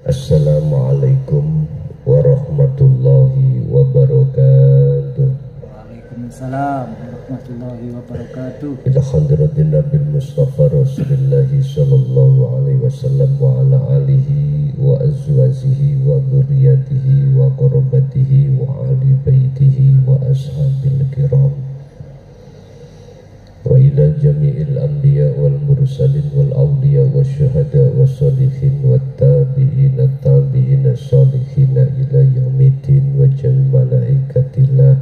Assalamualaikum warahmatullahi wabarakatuh. Waalaikumsalam warahmatullahi wabarakatuh. Ila hadratin Nabi Mustafa Rasulullah sallallahu alaihi wasallam wa ala alihi wa azwajihi wa dzurriyyatihi wa qurabatihi wa ahli baitihi wa ashabil kiram. Wa ila jami'il anbiya wal mursalin wal awliya wa syuhada wa salihin wa tabi'ina tabi'ina salihina ila yaumiddin wa jami' malaikatillah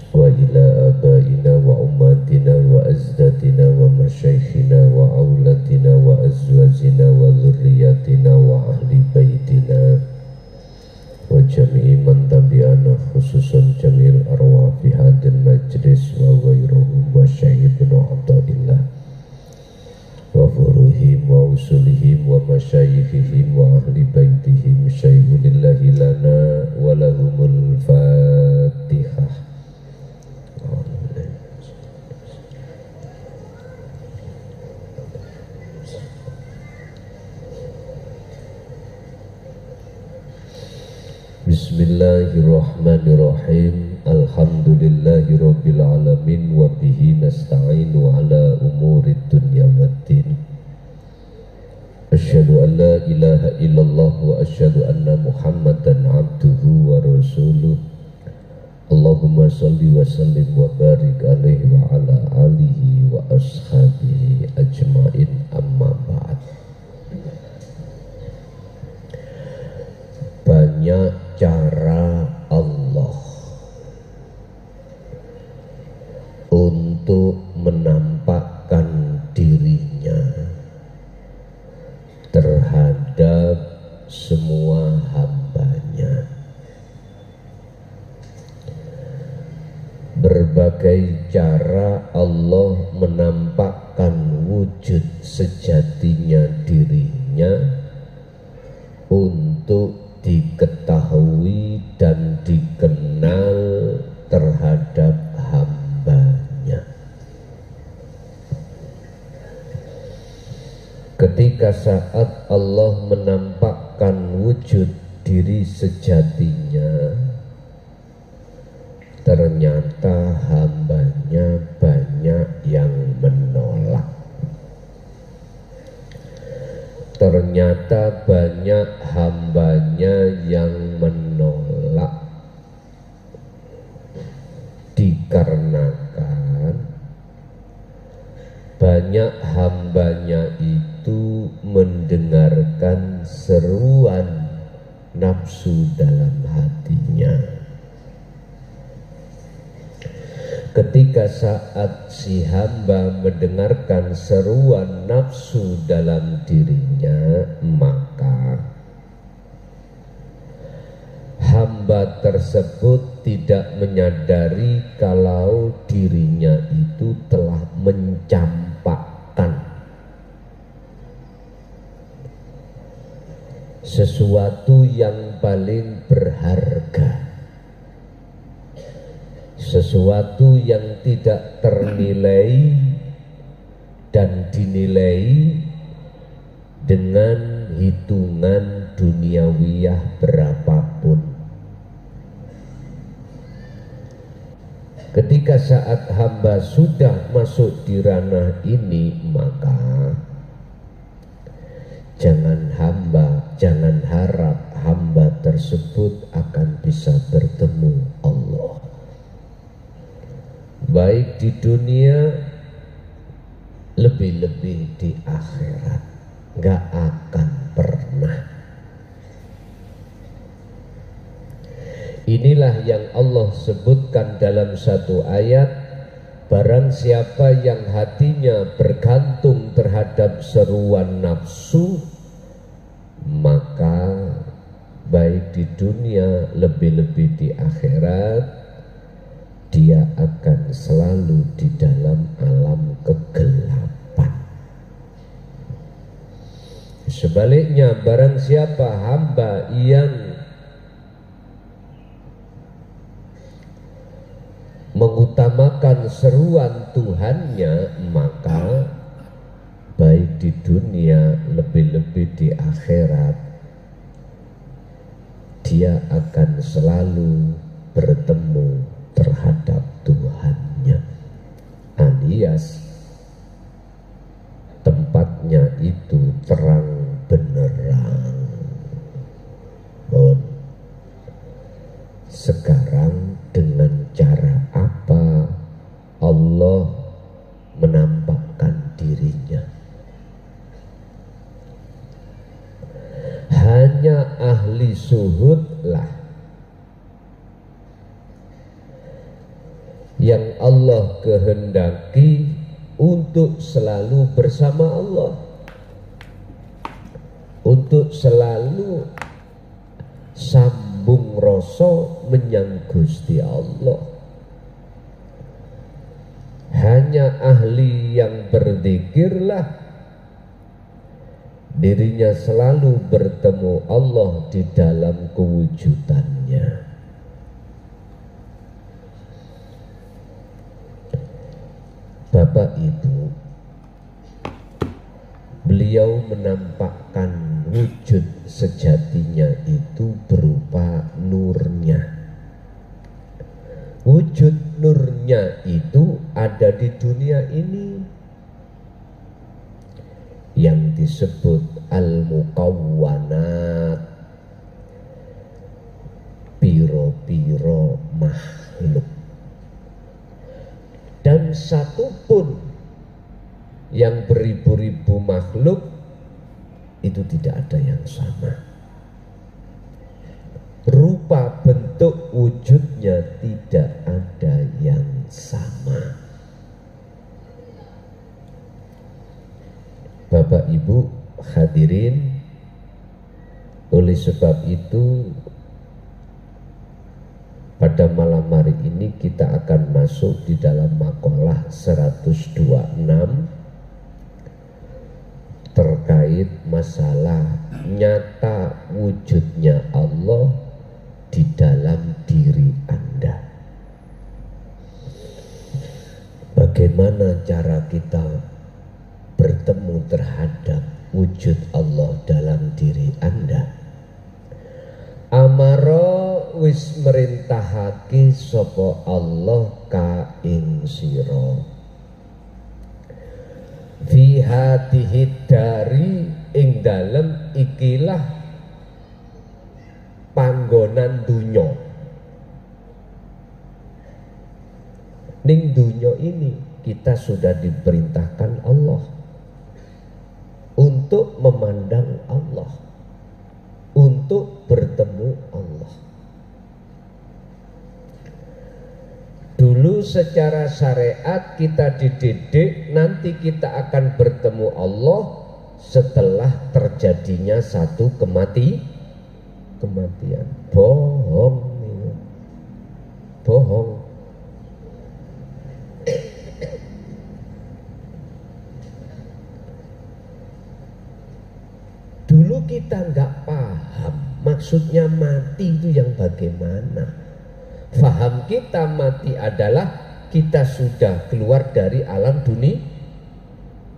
wa ila abaina wa ummatina wa azdatina wa masyaikhina wa auladina wa azwajina wa dzurriyyatina wa ahli baitina wa jami'i man tabi'ana khususan jami'il arwah fi hadil majlis wa ghairuhum wa syaibnu abdillah wa furuhim wa usulihim wa masyayikhihim wa ahli baitihim syaihulillahi lana wa lahumul fatihah. Bismillahirrahmanirrahim. Alhamdulillahirabbil alamin wa bihi nasta'inu ala umurid dunya waddin. Asyhadu an la ilaha illallah wa asyhadu anna Muhammadan abduhu wa rasuluh. Allahumma salli wa sallim wa barik alaihi wa ala alihi wa ashabihi ajmain, amma ba'd. Banyak cara Allah untuk menampakkan dirinya terhadap semua hambanya. Berbagai cara Allah menampakkan wujud sejatinya dirinya untuk diketahui dan dikenal terhadap hambanya. Ketika saat Allah menampakkan wujud diri sejatinya, ternyata hambanya banyak yang menolak. Ternyata banyak hambanya yang menolak, dikarenakan banyak hambanya itu mendengarkan seruan nafsu dalam hatinya. Ketika saat si hamba mendengarkan seruan nafsu dalam dirinya, maka hamba tersebut tidak menyadari kalau dirinya itu telah mencampakkan sesuatu yang paling berharga, sesuatu yang tidak ternilai dan dinilai dengan hitungan duniawiyah berapapun. Ketika saat hamba sudah masuk di ranah ini, maka jangan harap hamba tersebut akan bisa bertemu Allah, baik di dunia, lebih-lebih di akhirat. Gak akan pernah. Inilah yang Allah sebutkan dalam satu ayat, barang siapa yang hatinya bergantung terhadap seruan nafsu, maka baik di dunia, lebih-lebih di akhirat, dia akan selalu di dalam alam kegelapan. Sebaliknya, barang siapa hamba yang mengutamakan seruan Tuhannya, maka baik di dunia, lebih-lebih di akhirat, dia akan selalu bertemu terhadap Tuhannya, alias tempatnya itu terang benerang. Sekarang dengan cara apa Allah menampakkan dirinya? Hanya ahli suhudlah yang Allah kehendaki untuk selalu bersama Allah, untuk selalu sambung rasa menyang Gusti Allah. Hanya ahli yang berzikirlah dirinya selalu bertemu Allah di dalam kewujudannya. Bapak Ibu, beliau menampakkan wujud sejatinya itu berupa nurnya. Wujud nurnya itu ada di dunia ini yang disebut al-mukawwanat, piro-piro makhluk. Dan satupun yang beribu-ribu makhluk itu tidak ada yang sama. Rupa bentuk wujudnya tidak ada yang sama. Bapak Ibu hadirin, oleh sebab itu pada malam hari ini kita akan masuk di dalam makalah 126 terkait masalah nyata wujudnya Allah di dalam diri Anda. Bagaimana cara kita bertemu terhadap wujud Allah dalam diri Anda? Amara wis merintahake sapa Allah ka ing sira fi hatihi dari ing dalem ikilah panggonan dunya. Ning dunya ini kita sudah diperintahkan Allah untuk memandang Allah, untuk bertemu Allah. Dulu secara syariat kita dididik nanti kita akan bertemu Allah setelah terjadinya satu kematian. Bohong, bohong. Dulu kita nggak paham maksudnya mati itu yang bagaimana. Faham kita mati adalah kita sudah keluar dari alam dunia.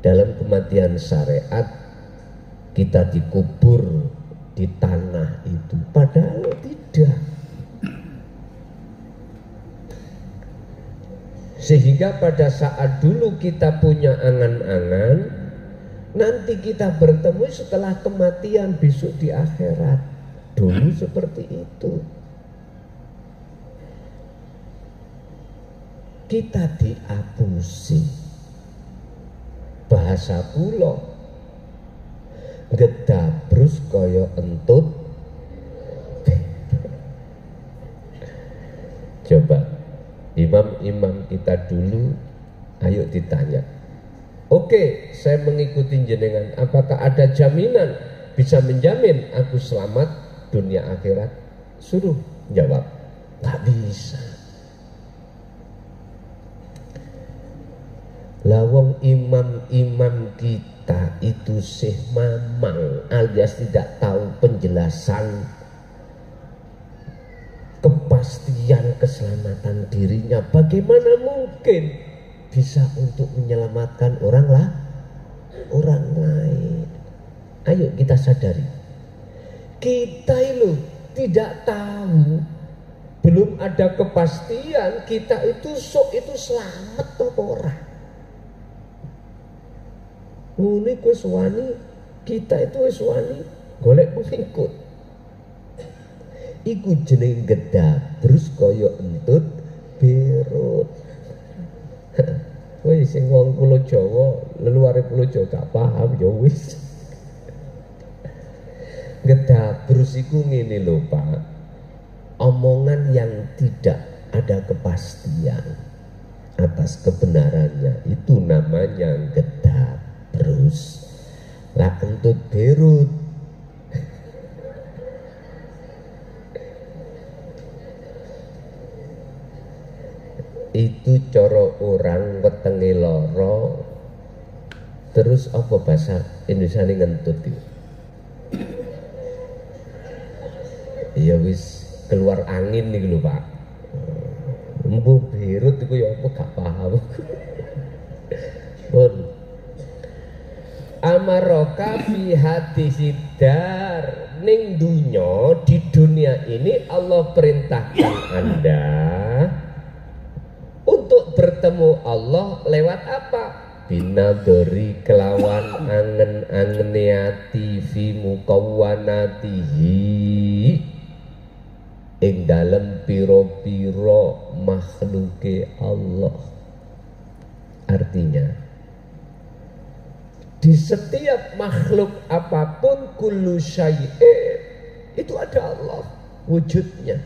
Dalam kematian syariat kita dikubur di tanah itu, padahal tidak. Sehingga pada saat dulu kita punya angan-angan nanti kita bertemu setelah kematian besok di akhirat. Dulu seperti itu. Kita diapusi. Bahasa kula gedabrus kaya entut. Coba imam-imam kita dulu, ayo ditanya. Oke, saya mengikuti jenengan. Apakah ada jaminan bisa menjamin aku selamat dunia akhirat? Suruh jawab, nggak bisa. Lawang imam-imam kita itu sih mamang alias tidak tahu penjelasan kepastian keselamatan dirinya. Bagaimana mungkin bisa untuk menyelamatkan orang orang lain. Ayo kita sadari, kita itu tidak tahu, belum ada kepastian kita itu itu selamat atau ora. Ini wis wani, kita itu wis wani golek pengikut. Iku jeneng gedabrus kaya entut berut. Wis sing wong Pulau Jawa, leluare Pulau Jawa gak paham ya wis. Gedabrus iku ngene lho Pak. Omongan yang tidak ada kepastian atas kebenarannya itu namanya gedabrus. Lah entut berut itu coro orang wetenge loro, terus apa bahasa Indonesia ini ngentut itu? Ya wis keluar angin nih lho Pak. Mbuh berut itu ya apa gak paham. Pun amaroka fi hatisidar ning dunya, di dunia ini Allah perintahkan Anda untuk bertemu Allah lewat apa? Binadori kelawan angen-angene ati fi mukawwanatihi ing dalem piro-piro makhluke Allah. Artinya di setiap makhluk apapun kullu syai'in itu ada Allah wujudnya.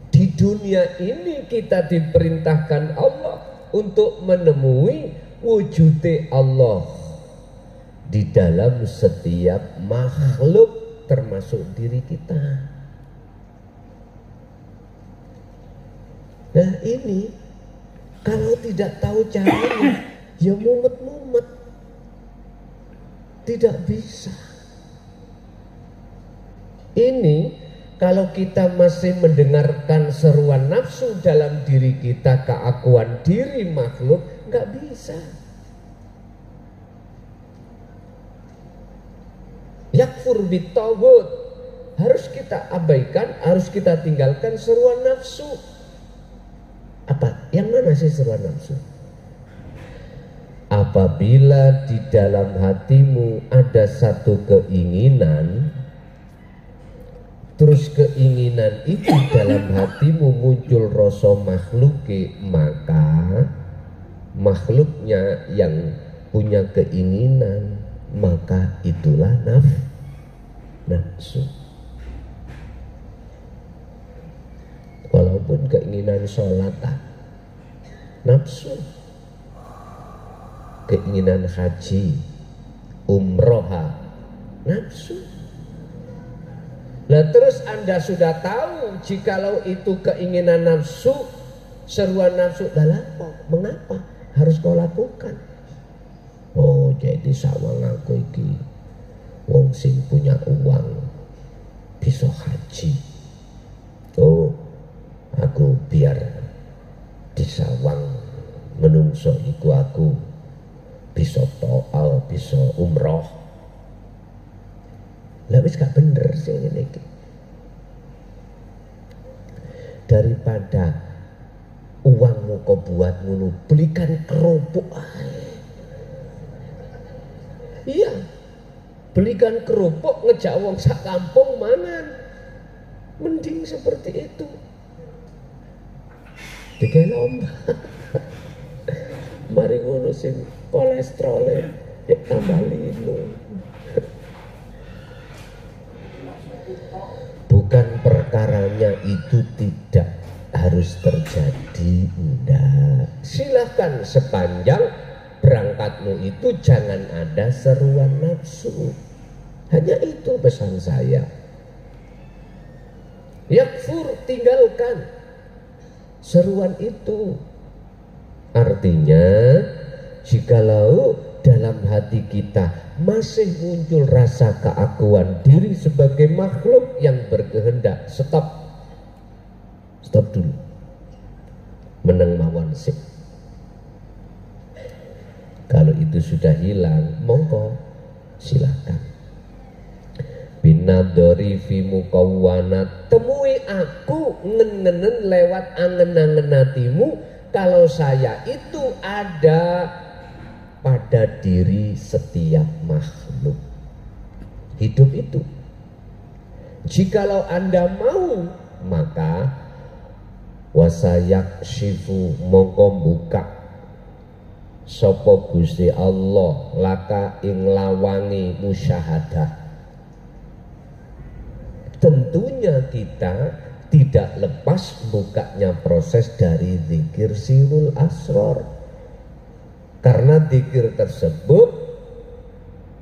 Di dunia ini kita diperintahkan Allah untuk menemui wujudnya Allah di dalam setiap makhluk termasuk diri kita. Nah ini kalau tidak tahu caranya ya mumet-mumet, tidak bisa. Ini kalau kita masih mendengarkan seruan nafsu dalam diri kita, keakuan diri makhluk, nggak bisa. Yakfur bitaghut, harus kita abaikan, harus kita tinggalkan seruan nafsu. Apa? Yang mana sih seruan nafsu? Apabila di dalam hatimu ada satu keinginan, terus keinginan itu dalam hatimu muncul rasa makhluki, maka makhluknya yang punya keinginan, maka itulah nafsu. Walaupun keinginan sholat nafsu, keinginan haji, umroh nafsu. Nah terus Anda sudah tahu jikalau itu keinginan nafsu, seruan nafsu, mengapa harus kau lakukan? Oh jadi sawang aku iki wong sing punya uang bisa haji. Oh aku biar disawang menungso iku aku bisa to'al, bisa umroh. Lah wis gak bener sih ini. Daripada uangmu kau buat ngono, belikan kerupuk. Iya, belikan kerupuk ngejak wong sak kampung mangan. Mending seperti itu. Digawe lomba. Mari ngono sing kolesterol ya tambah lino. Bukan perkaranya itu tidak harus terjadi, enggak. Silahkan sepanjang berangkatmu itu jangan ada seruan nafsu. Hanya itu pesan saya. Yakfur, tinggalkan seruan itu. Artinya jikalau dalam hati kita masih muncul rasa keakuan diri sebagai makhluk yang berkehendak, stop dulu, meneng mawon sih. Kalau itu sudah hilang, monggo silakan. Binadori fi mukawwanat, temui aku ngenen lewat angen-angen hatimu kalau saya itu ada pada diri setiap makhluk hidup itu. Jikalau Anda mau, maka wasayak syifu, mongko buka sapa Gusti Allah laka ing lawangi musyahadah. Tentunya kita tidak lepas bukanya proses dari zikir sirul asror, karena zikir tersebut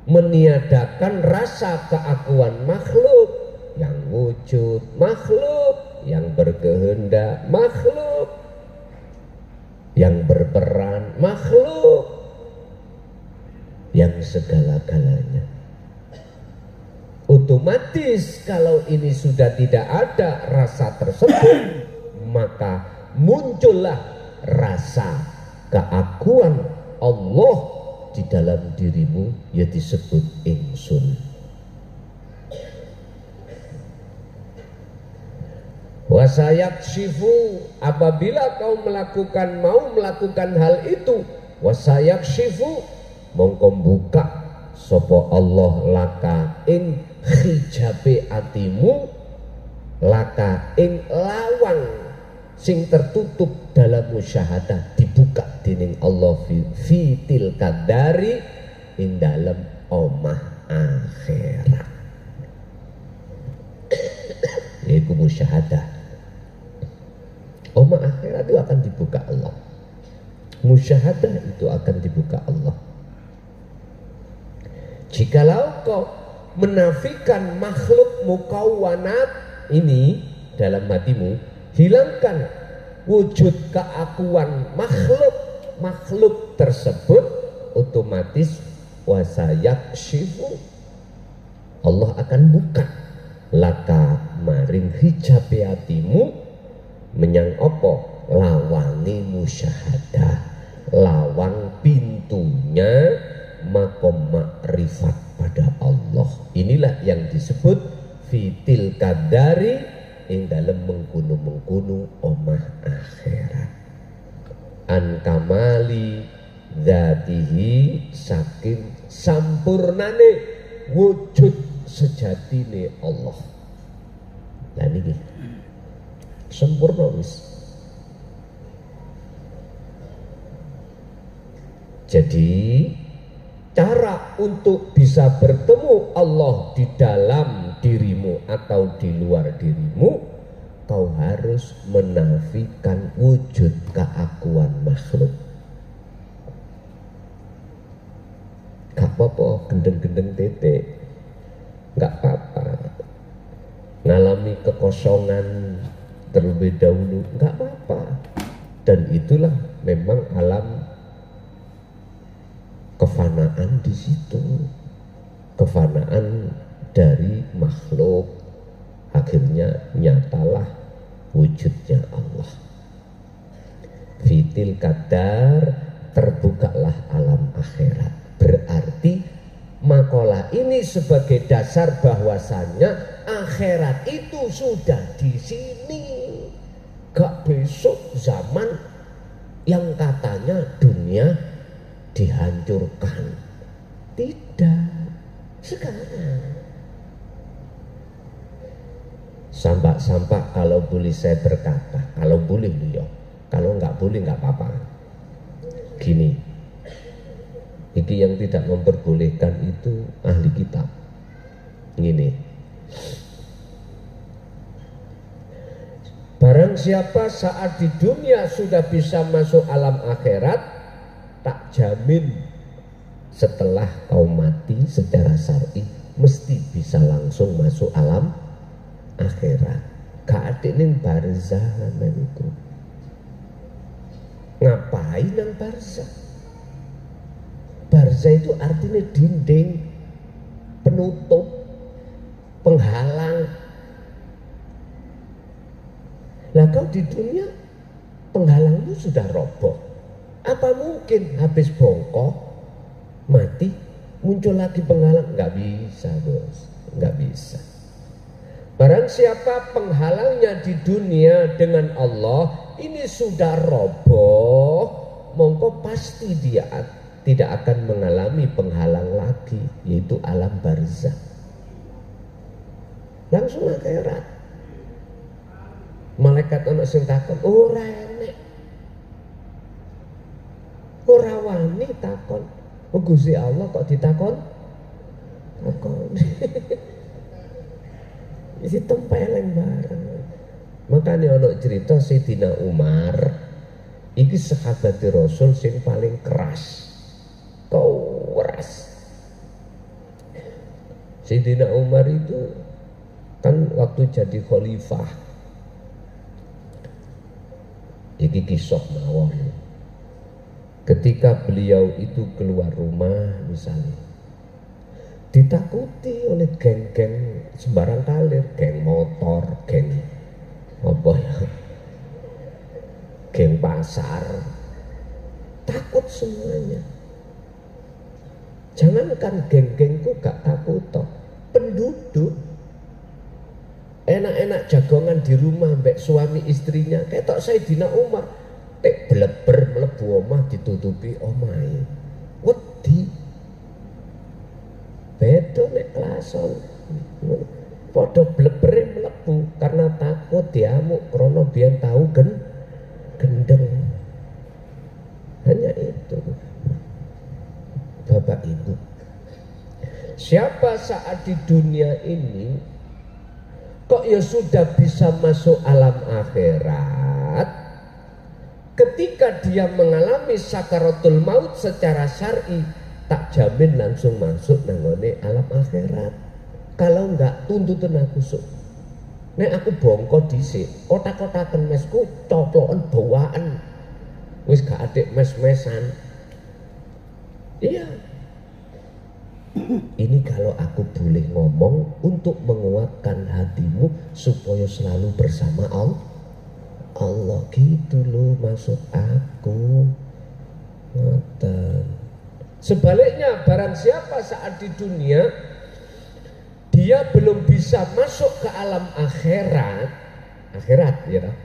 meniadakan rasa keakuan makhluk, yang wujud makhluk, yang berkehendak makhluk, yang berperan makhluk, yang segala-galanya. Otomatis kalau ini sudah tidak ada rasa tersebut, maka muncullah rasa keakuan Allah di dalam dirimu, ya disebut ingsun. Wasayak syifu, apabila kau mau melakukan hal itu, wasayak syifu, mongko buka sopo Allah laka ing hijabe atimu, laka ing lawang sing tertutup dalam musyahadah, dibuka dening Allah fi tilka dari ing dalam omah akhirat, yaitu musyahadah. Omah akhirat itu akan dibuka Allah, musyahadah itu akan dibuka Allah. Jikalau kau menafikan makhluk mukawwanat ini dalam hatimu, hilangkan wujud keakuan makhluk tersebut, otomatis wasayak syifu, Allah akan buka laka maring hijabe hatimu menyang opo lawangi musyahadah, lawang pintunya makom makrifat pada Allah. Inilah yang disebut fitil kadari ing dalam mengkunu omah akhirat. An kamali dzatihi, saking sampurnane wujud sejatine Allah. Lah niki sempurna wis. Jadi cara untuk bisa bertemu Allah di dalam dirimu atau di luar dirimu, kau harus menafikan wujud keakuan makhluk. Gak apa-apa gendeng-gendeng titik, gak apa-apa ngalami kekosongan terlebih dahulu, gak apa-apa. Dan itulah memang alam kefanaan di situ, kefanaan dari makhluk, akhirnya nyatalah wujudnya Allah. Fitil kadar, terbukalah alam akhirat. Berarti makalah ini sebagai dasar bahwasannya akhirat itu sudah di sini, gak besok zaman yang katanya dunia dihancurkan. Tidak, sekarang. Sampak-sampak kalau boleh saya berkata, kalau boleh beliau, kalau nggak boleh nggak apa-apa. Gini, ini yang tidak memperbolehkan itu ahli kitab. Gini, barang siapa saat di dunia sudah bisa masuk alam akhirat, tak jamin setelah kau mati secara syar'i mesti bisa langsung masuk alam akhirat. Keadaan barzah itu. Ngapain nang barzah? Barzah itu artinya dinding, penutup, penghalang. Lah kau di dunia penghalangmu sudah roboh. Apa mungkin habis bongkok mati muncul lagi penghalang. Nggak bisa bos, nggak bisa. Barang siapa penghalangnya di dunia dengan Allah ini sudah roboh, mongko pasti dia tidak akan mengalami penghalang lagi, yaitu alam barzakh. Langsung akhirat. Malaikat ana sing takon, ora enek. Ora wani takon. Gusti Allah kok ditakon? Takon. Isi tempeleng bareng. Makanya ana cerita Sayyidina Umar iki sahabat Rasul sing paling keras. Keras. Sayyidina Umar itu kan waktu jadi khalifah. Iki kisah mawon. Ketika beliau itu keluar rumah misalnya, ditakuti oleh geng-geng sembarang kalir, geng motor, geng apa ya, geng pasar, takut semuanya. Jangankan geng-gengku gak takut toh, penduduk enak-enak jagongan di rumah mbek suami istrinya ketok Sayyidina Umar tek bleber mlebu omah ditutupi omahe wedi beda nek klason padha blebere mlebu karena takut diamuk krana biyen tahu gendeng. Hanya itu Bapak Ibu, siapa saat di dunia ini kok ya sudah bisa masuk alam akhirat, ketika dia mengalami sakaratul maut secara syar'i tak jamin langsung masuk nanggone alam akhirat. Kalau enggak tuntutan aku sok. Nek aku bongko dhisik, kotak-kotaken mesku coploken bawaan. Wis gak adik mes-mesan. Iya. Ini kalau aku boleh ngomong untuk menguatkan hatimu supaya selalu bersama Allah gitu loh maksud aku. Ngoten. Sebaliknya barang siapa saat di dunia dia belum bisa masuk ke alam akhirat ya tak?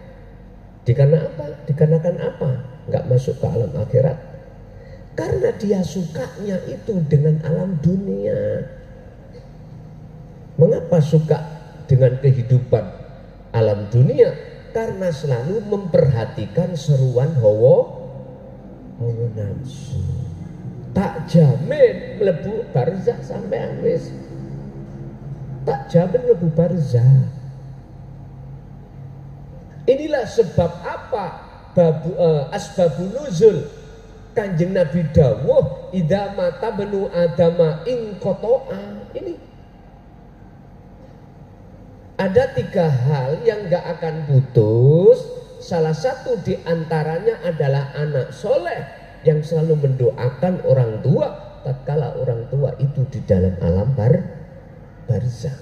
Dikarenakan apa? Enggak masuk ke alam akhirat? Karena dia sukanya itu dengan alam dunia. Mengapa suka dengan kehidupan alam dunia? Karena selalu memperhatikan seruan hawa nafsu. Tak jamin mlebu barzakh sampean wis. Tak jamin mlebu barzakh. Inilah sebab apa asbabun nuzul Kanjeng Nabi dawuh idza mata benu adama ing kotoa. Ini ada 3 hal yang gak akan putus. Salah satu di antaranya adalah anak soleh yang selalu mendoakan orang tua tatkala orang tua itu di dalam alam barzakh.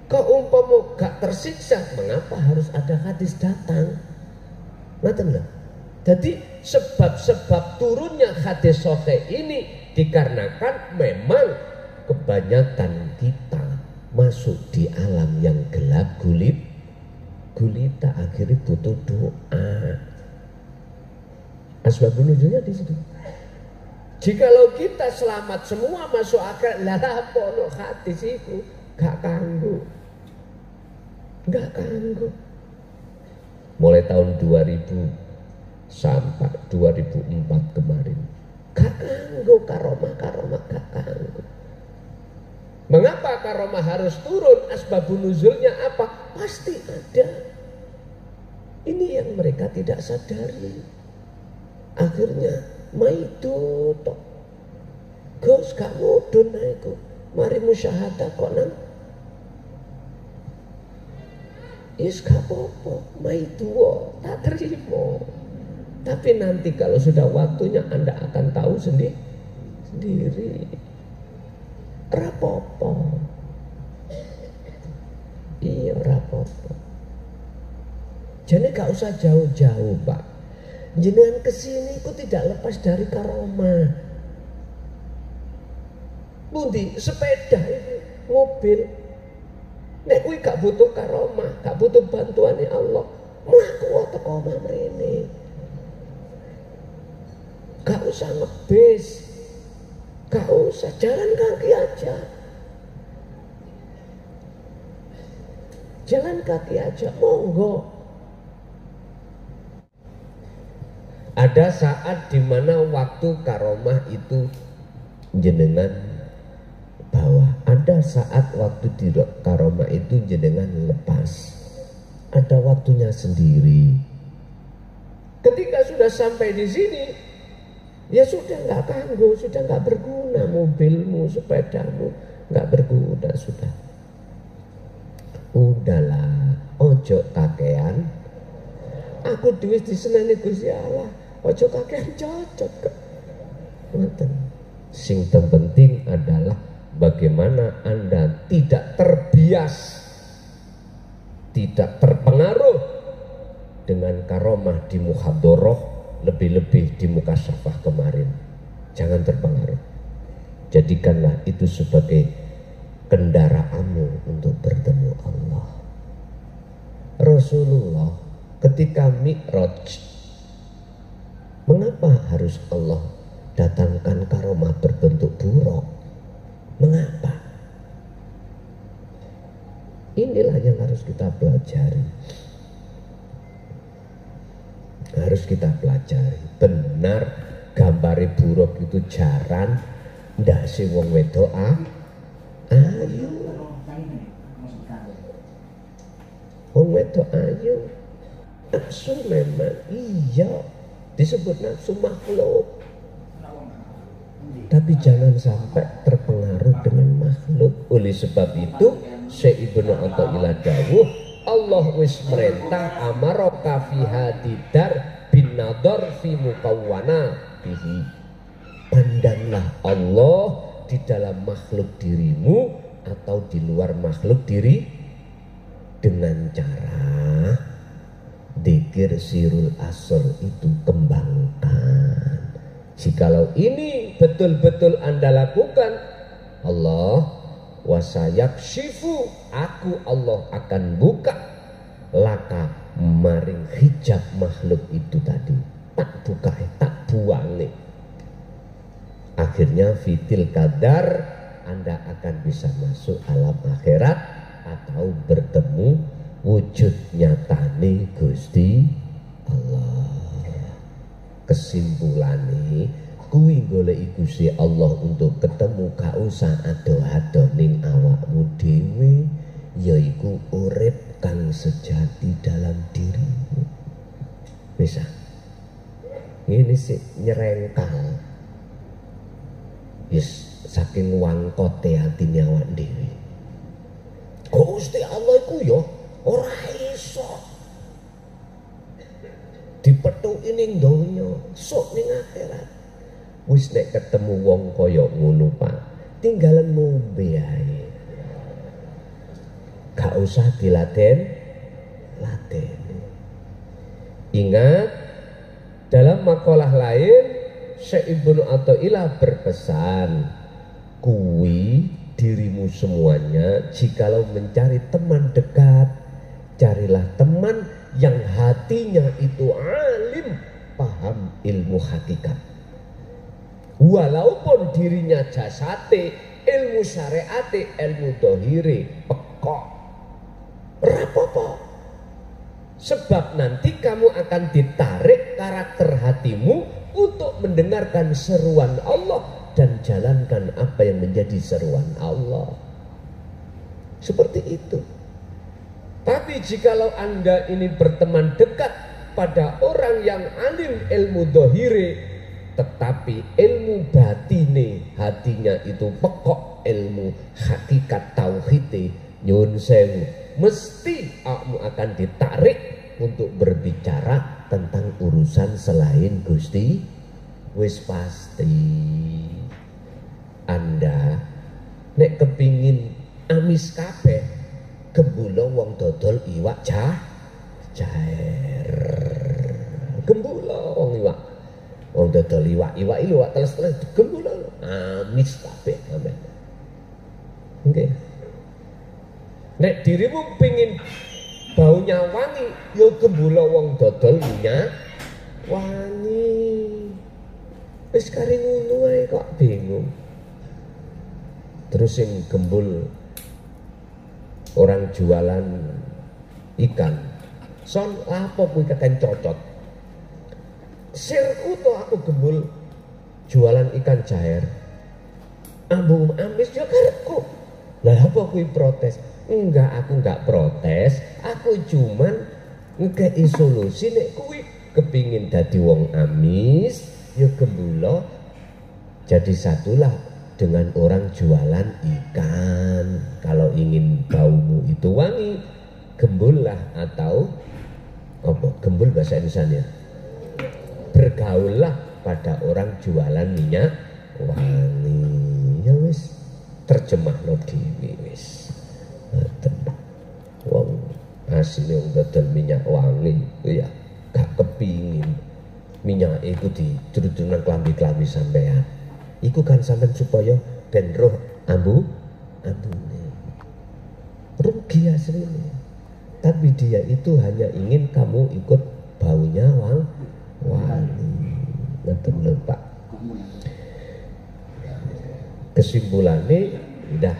Kau umpama gak tersiksa, mengapa harus ada hadis datang? Ngoten lho. Jadi sebab-sebab turunnya hadis sahih ini dikarenakan memang kebanyakan kita masuk di alam yang gelap gulita akhirnya butuh doa. Asbabun nuzulnya di situ. Jikalau kita selamat semua masuk akhirat, lah apa no hadis itu gak kanggo. Mulai tahun 2000 sampai 2004 kemarin gak kanggo karomah gak kanggo. Mengapa karomah harus turun? Asbabun nuzulnya apa? Pasti ada. Ini yang mereka tidak sadari. Akhirnya maitu tok Gus gak mudun iku mari musyahadah kok nang is gak apa-apa maitu tak terima. Tapi nanti kalau sudah waktunya Anda akan tahu sendiri. Rapopo. Iya rapopo. Jadi gak usah jauh-jauh Pak. Jenengan kesini itu tidak lepas dari karomah. Pundi sepeda ini, mobil. Nek kuwi gak butuh karomah, gak butuh bantuan Allah. Mlaku teko omah mrene. Gak usah ngebis. Gak usah, jalan kaki aja. Jalan kaki aja, monggo. Ada saat dimana waktu karomah itu jenengan bawah. Ada saat waktu di karomah itu jenengan lepas. Ada waktunya sendiri. Ketika sudah sampai di sini, ya sudah nggak kanggo, sudah nggak berguna mobilmu, sepedamu nggak berguna sudah. Udahlah, ojo kakean. Aku duit diseneni Gusti Allah. Ojo kakean cocok kok. Ngoten. Sing terpenting adalah bagaimana Anda tidak terbias, tidak terpengaruh dengan karomah di muhadharah, lebih-lebih di mukasyafah kemarin. Jangan terpengaruh. Jadikanlah itu sebagai kendaraanmu untuk bertemu Allah. Rasulullah ketika Mi'raj, mengapa harus Allah datangkan karomah berbentuk buruk? Mengapa? Inilah yang harus kita pelajari. Harus kita pelajari. Benar gambare buruk itu jaran ndase wong wedok ayu. Wong wedok ayu. Nafsu memang iya disebut nafsu makhluk. Tapi jangan sampai terpengaruh dengan makhluk. Oleh sebab itu Syekh Ibnu Athaillah dawuh, Allah wis merintah amaraka fi hadidar bin nadar fi mukawwana bihi. Pandanglah Allah di dalam makhluk dirimu atau di luar makhluk diri dengan cara dzikir sirul asr itu kembangkan. Jikalau ini betul-betul Anda lakukan, Allah wasayakshifu, aku Allah akan buka laka maring hijab makhluk itu tadi, tak buka, tak buang. Akhirnya fitil kadar Anda akan bisa masuk alam akhirat atau bertemu wujud nyatane Gusti Allah. Kesimpulannya kuwi golek Gusti Allah untuk ketemu gak usah ado-ado ning awakmu dhewe, yaiku urip kang sejati dalam dirimu. Bisa ini sih nyerengkal yes saking wangkote atine awak dhewe. Gusti Allah iku yo ora iso dipethuki ning donya, sok ning akhirat. Wis nek ketemu wong kaya ngono Pak, tinggalan ngombe ae. Gak usah diladen. Ingat, dalam makalah lain Syekh Ibnu Athaillah berpesan, kuwi dirimu semuanya jikalau mencari teman dekat, carilah teman yang hatinya itu alim, paham ilmu hakikat. Walaupun dirinya jasate, ilmu syariate, ilmu dohire pekok, rapopo. Sebab nanti kamu akan ditarik karakter hatimu untuk mendengarkan seruan Allah dan jalankan apa yang menjadi seruan Allah. Seperti itu. Tapi jikalau Anda ini berteman dekat pada orang yang alim ilmu dohire, tetapi ilmu batine hatinya itu pekok, ilmu hakikat tauhid, nyun sewu, mesti kamu akan ditarik untuk berbicara tentang urusan selain Gusti. Wis pasti Anda nek kepingin amis kabeh gembulo wong dodol iwak jair. Gembulo wong iwak. Wong dodol iwak iwak teles-teles gembulo amis kabeh sampean. Nggih. Nek dirimu pengin baunya wangi, ya gembula wong dodol minyak wangi. Wis kari ngono ae kok bingung. Terus sing gembul orang jualan ikan. Son apa kuwi keten cocot. Sirku to aku gembul jualan ikan jair. Ambu amis yo karepku. Lah apa kuwi protes? Enggak, aku enggak protes. Aku cuman ngekei solusi nek kuwi kepingin dadi wong amis, ya gembula jadi satulah dengan orang jualan ikan. Kalau ingin baumu itu wangi, gembullah atau apa? Gembul bahasa Indonesia. Bergaullah pada orang jualan minyak wangi. Ya wis, terjemahno dhewe wis. Wong asline wong dodol minyak wangi ya gak kepingin minyak itu diturut-turut nang klambi-klambi sampean. Iku kan sampean supaya ben roh ambune. Rugi asline. Tapi dia itu hanya ingin kamu ikut baunya wangi. Betul lho Pak. Kesimpulannya udah,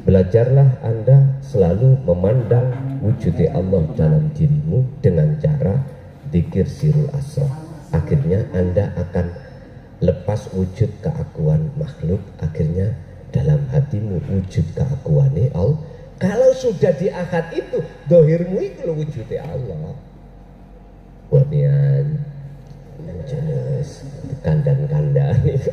belajarlah Anda selalu memandang wujudnya Allah dalam dirimu dengan cara dzikir sirul asrar. Akhirnya Anda akan lepas wujud keakuan makhluk, akhirnya dalam hatimu wujud keakuannya Allah. Kalau sudah di akad itu, dohirmu itu loh wujudnya Allah. Wanian jenis kandang-kandang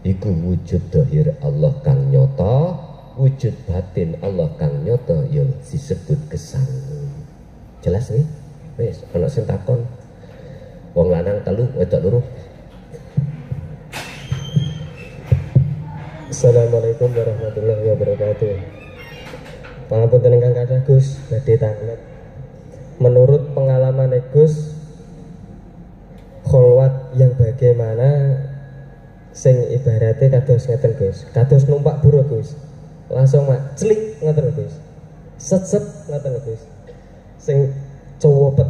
iku wujud dohir Allah kang nyoto, wujud batin Allah kang nyoto yang disebut kesan. Jelas nih? Wes, ana sing takon. Wong lanang telu, wedok loro. Assalamualaikum warahmatullahi wabarakatuh. Pangapunten ingkang kathah Gus, badhe tanglet. Menurut pengalaman Gus, kholwat yang bagaimana sing ibaratnya kados ngeten Gus, kados numpak buruk Gus, langsung mak celing ngeten Gus, set ngeten Gus, sing cowopet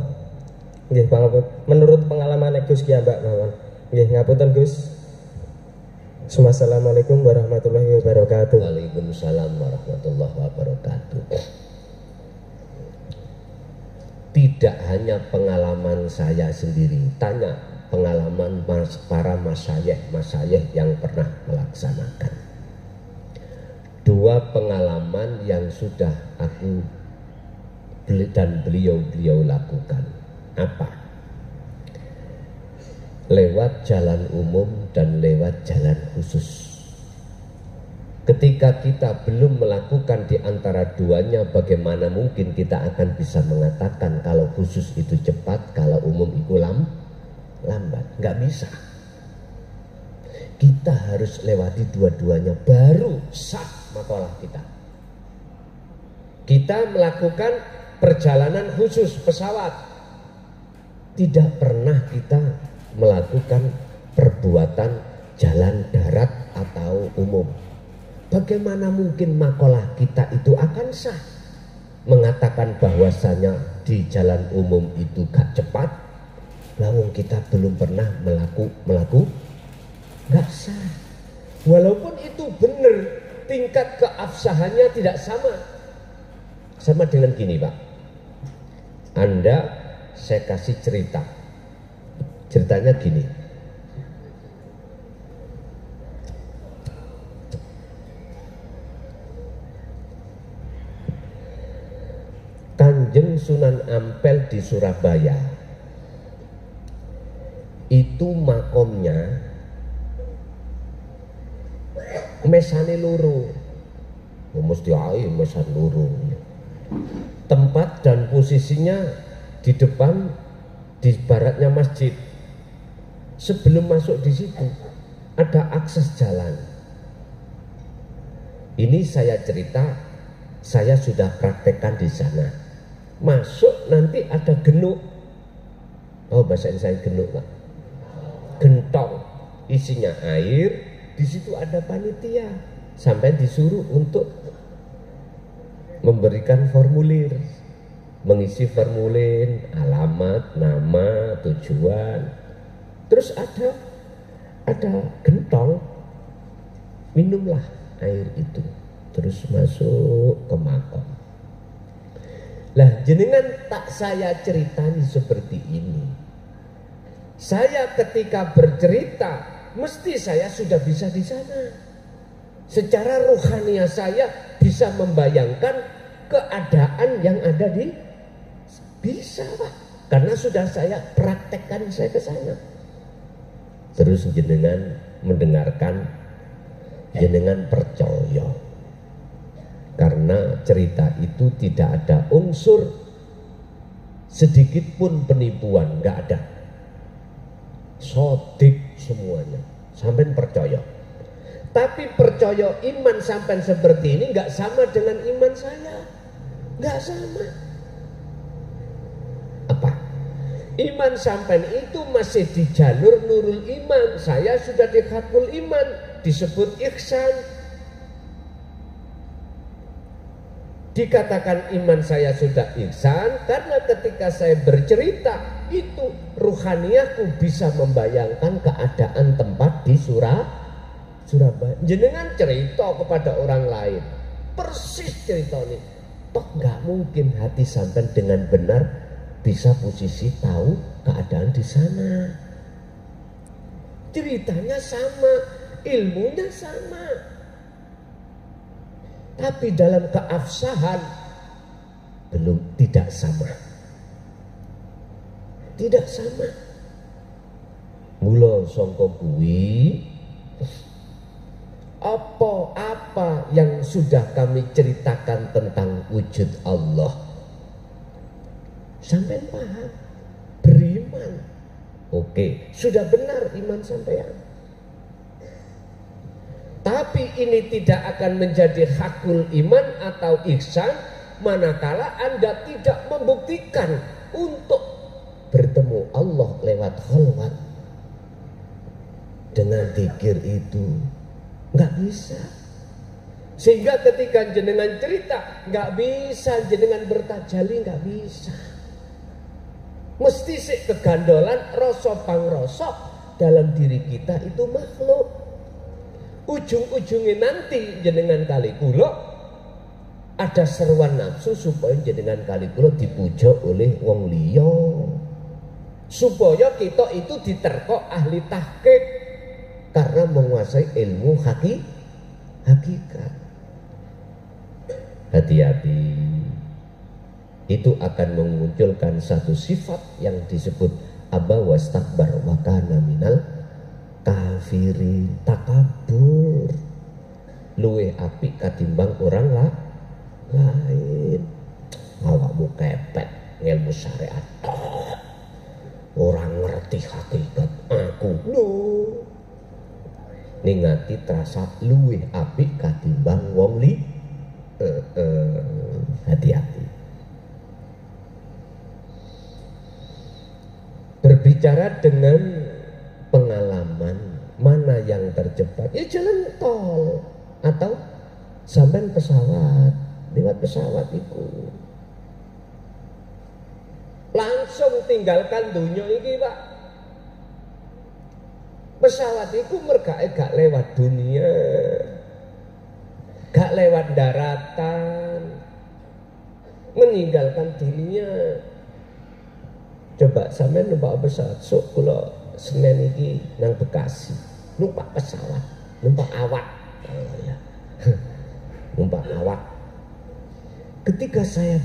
nggih pangapunten. Menurut pengalaman Gus ki Mbak mawon nggih, ngapunten Gus. Assalamualaikum warahmatullahi wabarakatuh. Waalaikumsalam warahmatullahi wabarakatuh. Tidak hanya pengalaman saya sendiri, tanya pengalaman para masyayikh yang pernah melaksanakan. Dua pengalaman yang sudah aku dan beliau lakukan. Apa? Lewat jalan umum dan lewat jalan khusus. Ketika kita belum melakukan di antara duanya, bagaimana mungkin kita akan bisa mengatakan kalau khusus itu cepat, kalau umum itu lambat? Nggak bisa. Kita harus lewati dua-duanya baru sah makalah kita. Kita melakukan perjalanan khusus pesawat. Tidak pernah kita melakukan perbuatan jalan darat atau umum. Bagaimana mungkin makalah kita itu akan sah mengatakan bahwasanya di jalan umum itu gak cepat, lawang kita belum pernah melaku gak sah. Walaupun itu benar, tingkat keabsahannya tidak sama dengan gini Pak. Saya kasih ceritanya gini. Kanjeng Sunan Ampel di Surabaya itu makomnya mesane loro, mesti ae mesan loro. Tempat dan posisinya di depan, di baratnya masjid. Sebelum masuk di situ ada akses jalan. Ini saya cerita, saya sudah praktekkan di sana. Masuk nanti ada genuk. Oh bahasa saya genuk Pak. Gentong, isinya air, di situ ada panitia, sampai disuruh untuk memberikan formulir, mengisi formulir, alamat, nama, tujuan. Terus ada gentong, minumlah air itu, terus masuk ke makam. Lah jenengan tak saya ceritani seperti ini. Saya ketika bercerita mesti saya sudah bisa di sana. Secara rohania saya bisa membayangkan keadaan yang ada di bisa, Pak. Karena sudah saya praktekkan, saya ke sana. Terus jenengan mendengarkan, jenengan percaya. Karena cerita itu tidak ada unsur sedikit pun penipuan, nggak ada. Sodik semuanya, sampai percaya. Tapi percaya iman sampai seperti ini nggak sama dengan iman saya, nggak sama. Apa? Iman sampai itu masih di jalur nurul iman. Saya sudah di khatmul iman, disebut ihsan. Dikatakan iman saya sudah ihsan karena ketika saya bercerita itu ruhaniahku bisa membayangkan keadaan tempat di Surabaya. Jenengan cerita kepada orang lain, persis cerita ini. Toh nggak mungkin hati sampai dengan benar bisa posisi tahu keadaan di sana. Ceritanya sama, ilmunya sama. Tapi dalam keabsahan tidak sama. Tidak sama. Mula sangka kuwi apa yang sudah kami ceritakan tentang wujud Allah. Sampai paham, beriman. Oke, sudah benar iman sampean. Tapi ini tidak akan menjadi hakul iman atau ihsan manakala Anda tidak membuktikan untuk bertemu Allah lewat khalwat. Dengan zikir itu nggak bisa. Sehingga ketika jenengan cerita nggak bisa jenengan bertajali, nggak bisa. Mesti sih kegandolan rasa pangrosok dalam diri kita itu makhluk. Ujung-ujungnya nanti jenengan kali kula ada seruan nafsu supaya jenengan kali kula dipuja oleh wong liya, supaya kita itu diterkok ahli tahqiq karena menguasai ilmu hakikat. Hati-hati, itu akan memunculkan satu sifat yang disebut aba wastakbar wa kana minal kafirin. Takabur luwih apik katimbang orang lain. Awakmu kepet ngilmu syariat, orang ngerti hakikat aku lho. Ningati terasa luwih apik katimbang wong li. Hati-hati. Berbicara dengan pengalaman, mana yang tercepat? Ya jalan tol atau sampai pesawat, lewat pesawat itu. Langsung tinggalkan dunia ini, Pak. Pesawat itu mergae gak lewat dunia, gak lewat daratan, meninggalkan dunia. Coba sampai numpak pesawat, sok kula Senen iki nang Bekasi, numpak pesawat, numpak awak, numpak awak. Ketika saya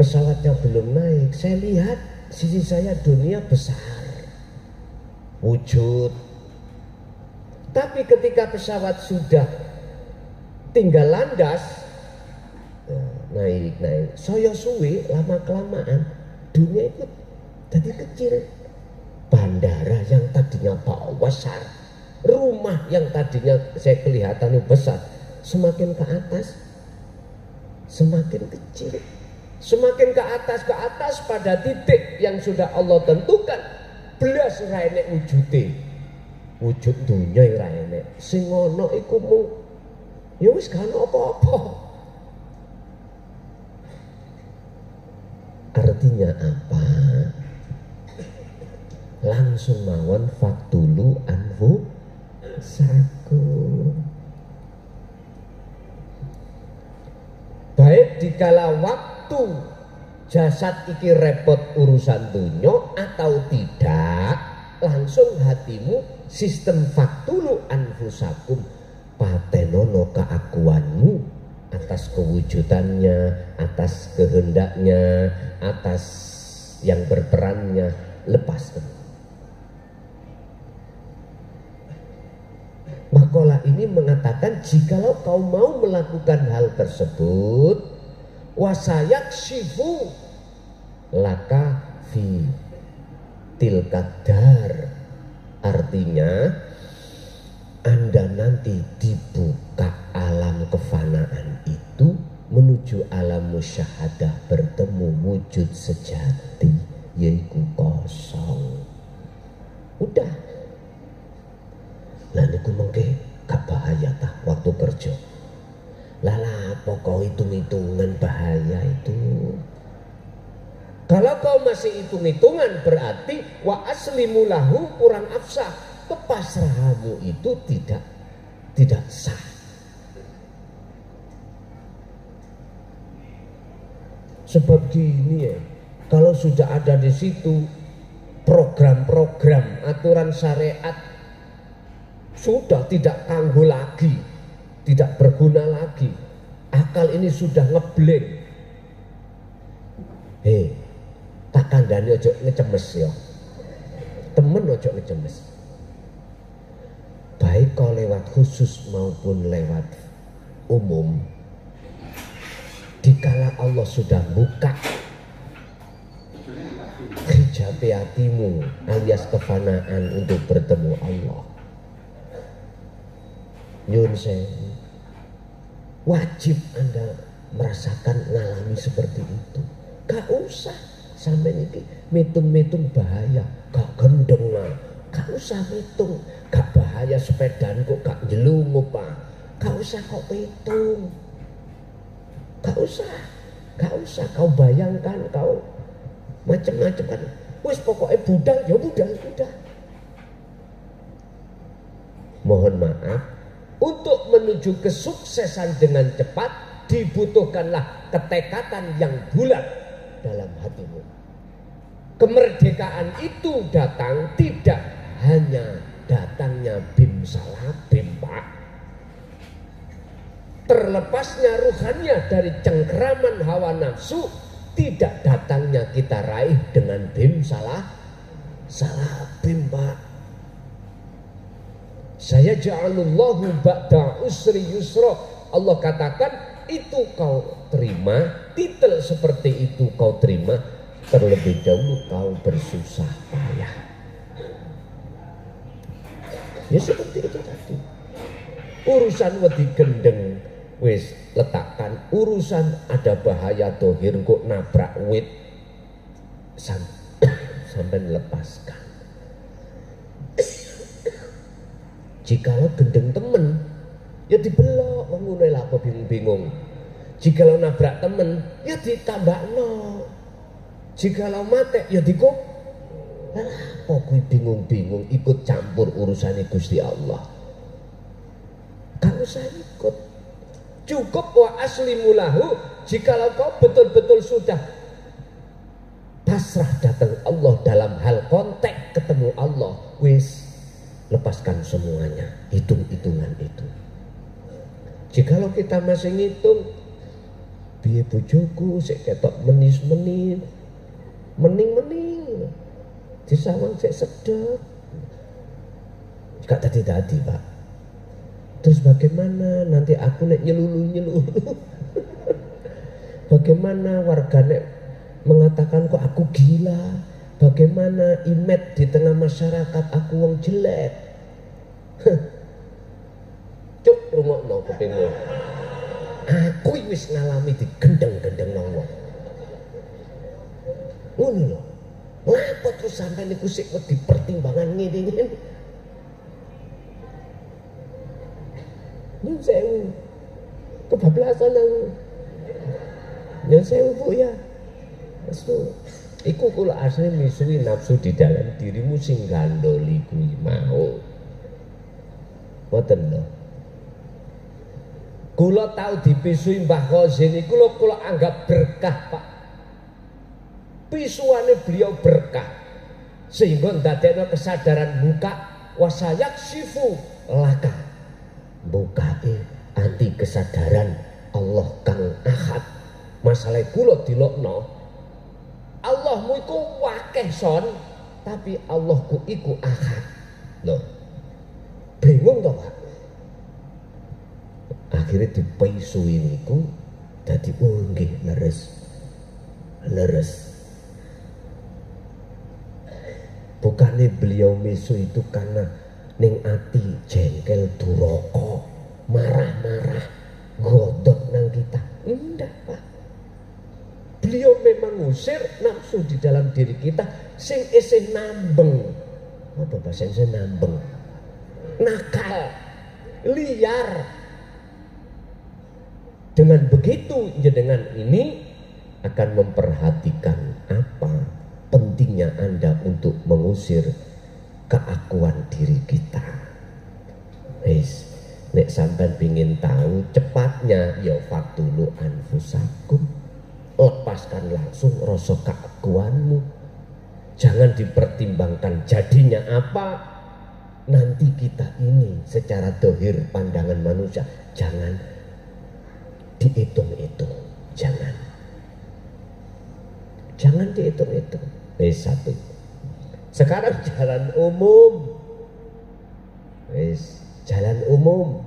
pesawatnya belum naik, saya lihat sisi saya dunia besar, wujud. Tapi ketika pesawat sudah tinggal landas, naik, saya suwe lama kelamaan dunia itu jadi kecil. Bandara yang tadinya besar, rumah yang tadinya saya kelihatan besar, semakin ke atas semakin kecil, semakin ke atas pada titik yang sudah Allah tentukan belas raine wujude. wujud dunya ora enek. Sing ana iku mung ya wis gak ono apa-apa. Artinya apa? Langsung mawon faktulu anfu saku. Baik dikala waktu jasad iki repot urusan dunya atau tidak, langsung hatimu sistem faktulu anfusakum, patenono keakuanmu atas kewujudannya, atas kehendaknya, atas yang berperannya, lepaskan. Makalah ini mengatakan jikalau kau mau melakukan hal tersebut, wasayak shifu laka fi tilkadar, artinya Anda nanti dibuka alam kefanaan itu menuju alam musyahadah, bertemu wujud sejati yaitu kosong. Udah. Lah niku mengke gak bahaya tah waktu kerja. Lah pokok hitung-hitungan bahaya itu. Kalau kau masih hitung-hitungan berarti wa aslimu lahu kurang afsah, kepasrahanmu itu tidak sah. Sebab gini ya, kalau sudah ada di situ program-program aturan syariat sudah tidak kanggo lagi, tidak berguna lagi. Akal ini sudah ngeblank. Tak kandhani ojo ngecemes ya. Temen ojo ngecemes. Baik kau lewat khusus maupun lewat umum, dikala Allah sudah buka hijab hatimu alias kefanaan untuk bertemu Allah, nyun sewu, wajib Anda merasakan ngalami seperti itu. Gak usah sampai ini mitung-mitung bahaya, gak gendeng lah, gak usah mitung, gak bahaya sepedaan kok gak jelungu pak, gak usah kok hitung, gak usah kau bayangkan, kau macam-macam kan, wis pokoknya budal ya budal. Mohon maaf, untuk menuju kesuksesan dengan cepat dibutuhkanlah ketekatan yang bulat dalam hatimu. Kemerdekaan itu datang tidak hanya datangnya bim salah bim pak. Terlepasnya ruhannya dari cengkeraman hawa nafsu tidak datangnya kita raih dengan bim salah bim pak. Saya ja'alullahu ba'da usri yusra. Allah katakan itu kau terima, titel seperti itu kau terima, terlebih dahulu kau bersusah payah. Ya seperti itu tadi. Urusan wedi gendeng wis letakkan, urusan ada bahaya tohir kok nabrak wit sampai lepaskan. Jikalau gendeng temen ya dibelok, ngono lah apa bingung-bingung. Jikalau nabrak temen ya ditambakno. Jikalau mate ya dikop. Lah apa kuwi bingung-bingung ikut campur urusan Gusti Allah. Gak usah ikut. Cukup wa aslimu lahu, jikalau kau betul-betul sudah pasrah datang Allah dalam hal konteks ketemu Allah, wis lepaskan semuanya, hitung-hitungan itu. Jikalau kita masih ngitung, biye bojoku sik ketok menis-menis, mening-mening, disawang sik sedep, gak tadi-tadi pak. Terus bagaimana nanti aku nek nyelulu-nyelulu? Bagaimana warganet mengatakan kok aku gila? Bagaimana image di tengah masyarakat aku wong jelek? Cuk rungokno kupingmu. Aku wis ngalami digendeng-gendeng nang wong. Ngono lho. Ngapa terus sampai niku sik wedi pertimbangan ngene-ngene? Nyun sewu. Kebablasan aku. Nyun sewu Bu ya. Restu. Iku kula asli misui nafsu di dalam dirimu sing gandoli kuwi mau. Ngoten lho. Kula tau dipisui Mbah Qasim iku lho kula anggap berkah, Pak. Pisuane beliau berkah. Sehingga ndadekno kesadaran buka wasayak sifu laka. Bukae anti kesadaran Allah kang ahad. Masalah kula dilokno Allahmu iku wakeh son, tapi Allahku iku ahad. Loh. Bingung toh, Pak? Akhirnya dipisui niku dadi oh nggih leres. Leres. Bukannya beliau misu itu karena ning ati jengkel duraka, marah-marah, godok nang kita. Enggak, Pak. Beliau memang ngusir nafsu di dalam diri kita sing isih nambeng. Apa bahasa Indonesia nambeng? Nakal, liar. Dengan begitu jenengan ini akan memperhatikan apa pentingnya Anda untuk mengusir keakuan diri kita. Wis, nek sampean pengin tahu cepatnya ya faktulu anfusakum. Lepaskan langsung rasa keakuanmu. Jangan dipertimbangkan jadinya apa nanti kita ini secara dohir pandangan manusia. Jangan dihitung-hitung. Jangan dihitung-hitung. Satu. Sekarang jalan umum. Jalan umum.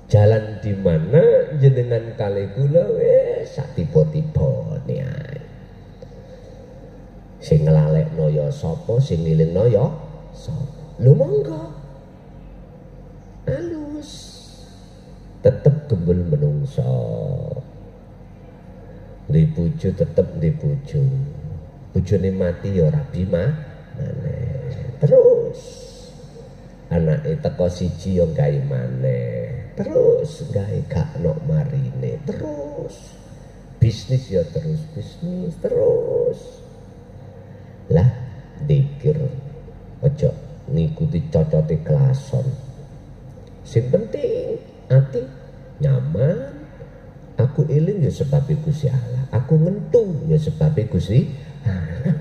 Jalan di mana jenengan kali kula sak tiba-tiba niat. Sing nglalekno ya sapa, sing nilingno ya sapa. Lho monggo. Halus. Tetep gembul menungso. Di bojo tetep di bojo. Bojone mati ya rabi mah. Terus anake teko siji ya gawe maneh. Terus gawe gak nok marine. Terus bisnis ya terus bisnis terus. Lah dikir ojo ngikuti cocote klason. Sing penting ati nyaman. Aku eling ya sebab Gusti Allah. Aku ngentu ya sebab Gusti Allah.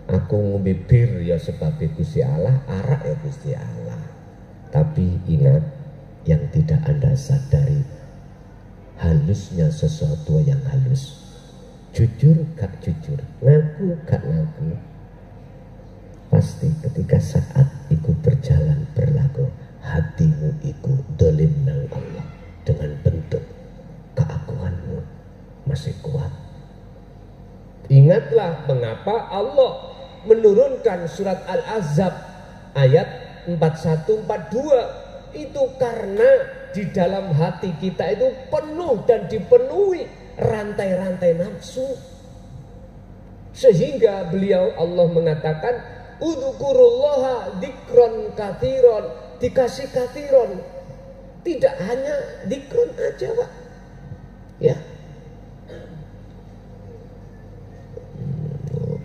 Aku ngombe bir ya sebab Gusti Allah, arak ya Gusti Allah. Tapi ingat, yang tidak Anda sadari halusnya sesuatu yang halus. Jujur gak jujur, ngaku gak ngaku. Pasti ketika saat iku berjalan berlaku, hatimu iku dolim nang Allah dengan bentuk keakuanmu masih kuat. Ingatlah mengapa Allah menurunkan surat Al-Ahzab ayat 41-42. Itu karena di dalam hati kita itu penuh dan dipenuhi rantai-rantai nafsu. Sehingga beliau Allah mengatakan udzukurullaha dzikron katsiron, dikasih katsiron. Tidak hanya dzikron aja, Pak. Ya.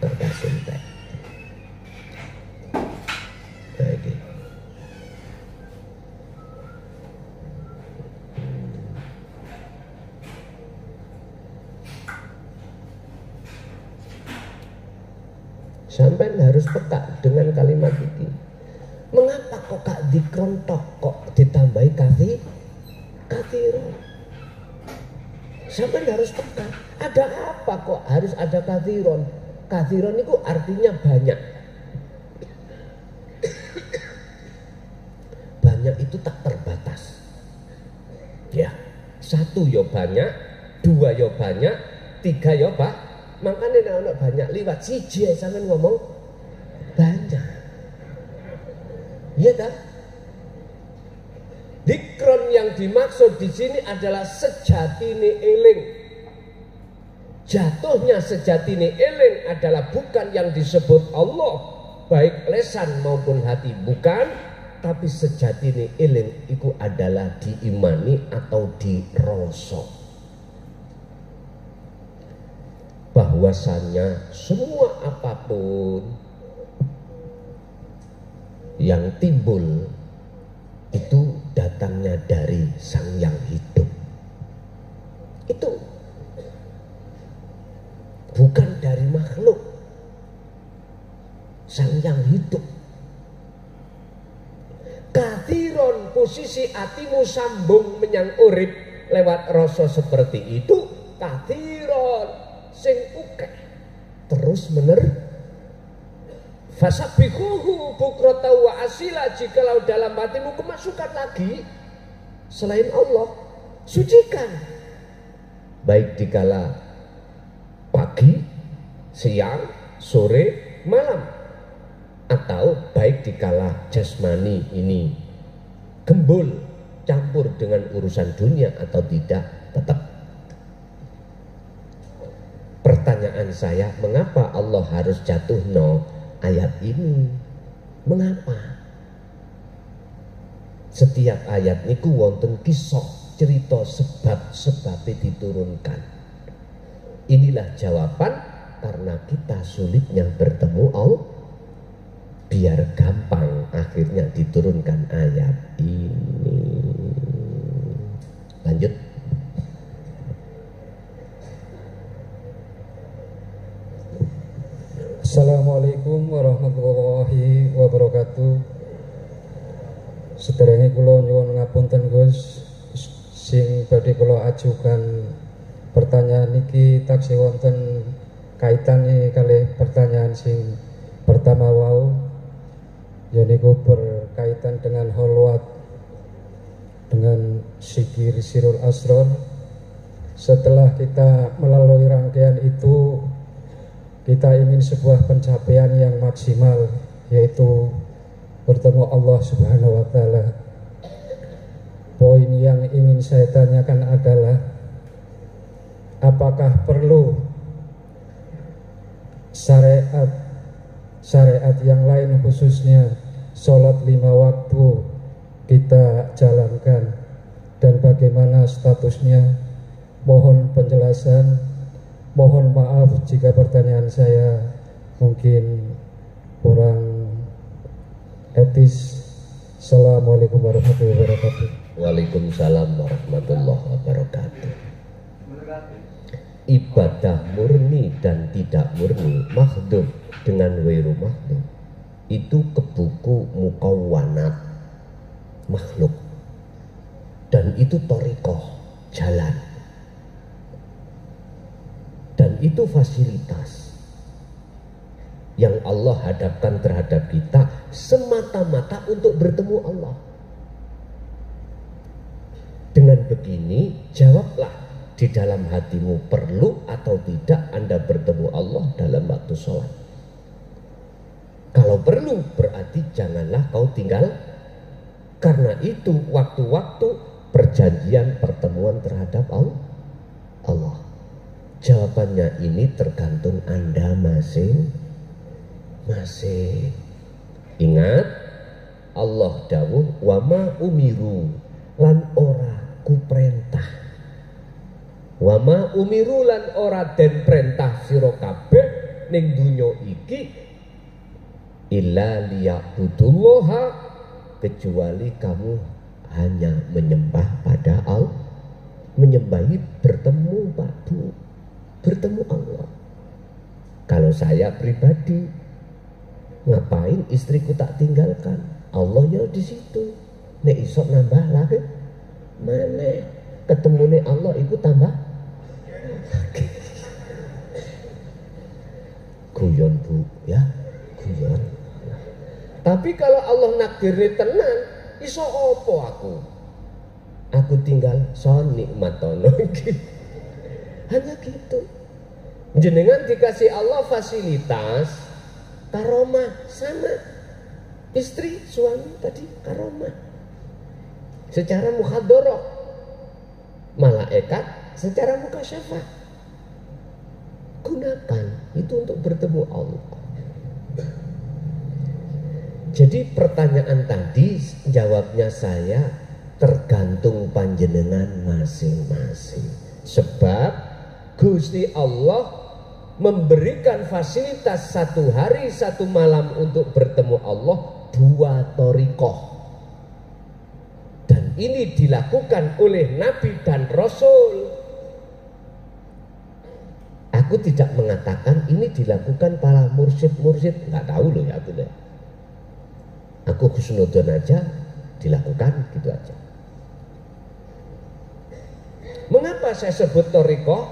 Kertas entek. Lagi. Sampai harus peka dengan kalimat ini. Mengapa kok gak dikrontok, kok ditambahi kathiron? Sampai harus peka. Ada apa kok harus ada kathiron? Kathiron itu artinya banyak. Banyak itu tak terbatas. Ya, satu ya banyak, dua ya banyak, tiga ya Pak. Makanya anak banyak liwat siji sampean ngomong banyak. Iya kan? Dikron yang dimaksud di sini adalah sejatine eling. Jatuhnya sejatine eling adalah bukan yang disebut Allah, baik lesan maupun hati, bukan, tapi sejatine eling iku adalah diimani atau dirosok. Bahwasannya semua apapun yang timbul itu datangnya dari Sang Yang Hidup. Itu bukan dari makhluk. Sang Yang Hidup. Kathiron posisi atimu sambung menyang urip lewat rasa seperti itu. Kathiron sing ukeh terus fasabihuhu bukrata wa asila. Jikalau dalam hatimu kemasukan lagi selain Allah, sucikan. Baik dikala pagi, siang, sore, malam, atau baik dikala jasmani ini gembul campur dengan urusan dunia atau tidak, tetap. Pertanyaan saya, mengapa Allah harus jatuh ayat ini? Mengapa? Setiap ayat niku wonten kisah cerita sebab-sebabnya diturunkan. Inilah jawaban karena kita sulitnya bertemu Allah. Biar gampang akhirnya diturunkan ayat ini. Lanjut. Assalamualaikum warahmatullahi wabarakatuh. Sederenge kula nyuwun ngapunten Gus, sing badhe kula ajukan pertanyaan niki taksih wonten kaitane kalih pertanyaan sing pertama wau, yaitu berkaitan dengan holwat, dengan zikir sirul asrar. Setelah kita melalui rangkaian itu, kita ingin sebuah pencapaian yang maksimal, yaitu bertemu Allah Subhanahu wa Ta'ala. Poin yang ingin saya tanyakan adalah, apakah perlu syariat yang lain, khususnya sholat 5 waktu kita jalankan, dan bagaimana statusnya? Mohon penjelasan. Mohon maaf jika pertanyaan saya mungkin kurang etis. Assalamualaikum warahmatullahi wabarakatuh. Waalaikumsalam warahmatullahi wabarakatuh. Ibadah murni dan tidak murni, makhdum dengan wairu makhdum, itu ke buku mukawwanat makhluk, dan itu thariqah, jalan, dan itu fasilitas yang Allah hadapkan terhadap kita semata-mata untuk bertemu Allah. Dengan begini, jawablah di dalam hatimu, perlu atau tidak Anda bertemu Allah dalam waktu sholat. Kalau perlu, berarti janganlah kau tinggal. Karena itu waktu-waktu perjanjian pertemuan terhadap Allah. Jawabannya ini tergantung Anda masing-masing. Ingat, Allah dawuh wa ma umiru lan ora ku perintah. Wa ma umiru lan ora den perintah sira kabeh ning donya iki illa liya'budullaha, kecuali kamu hanya menyembah pada Allah. Menyembahi, bertemu bertemu Allah. Kalau saya pribadi, ngapain istriku tak tinggalkan? Allahnya di situ. Nek isok nambah lagi, mana ketemu nih Allah itu tambah lagi. Guyon bu, ya guyon. Tapi kalau Allah nakdiri tenan, iso opo aku? Aku tinggal so nikmatono iki. Hanya gitu. Jenengan dikasih Allah fasilitas karomah sama istri suami tadi karomah. Secara mukhadoroh, malaikat secara mukasyafah. Gunakan itu untuk bertemu Allah. Jadi pertanyaan tadi jawabnya saya tergantung panjenengan masing-masing. Sebab Gusti Allah memberikan fasilitas 1 hari 1 malam untuk bertemu Allah 2 thariqah. Dan ini dilakukan oleh Nabi dan Rasul. Aku tidak mengatakan ini dilakukan para mursyid-mursyid, nggak tahu loh ya aku deh. Aku husnudon aja dilakukan gitu aja. Mengapa saya sebut thariqah?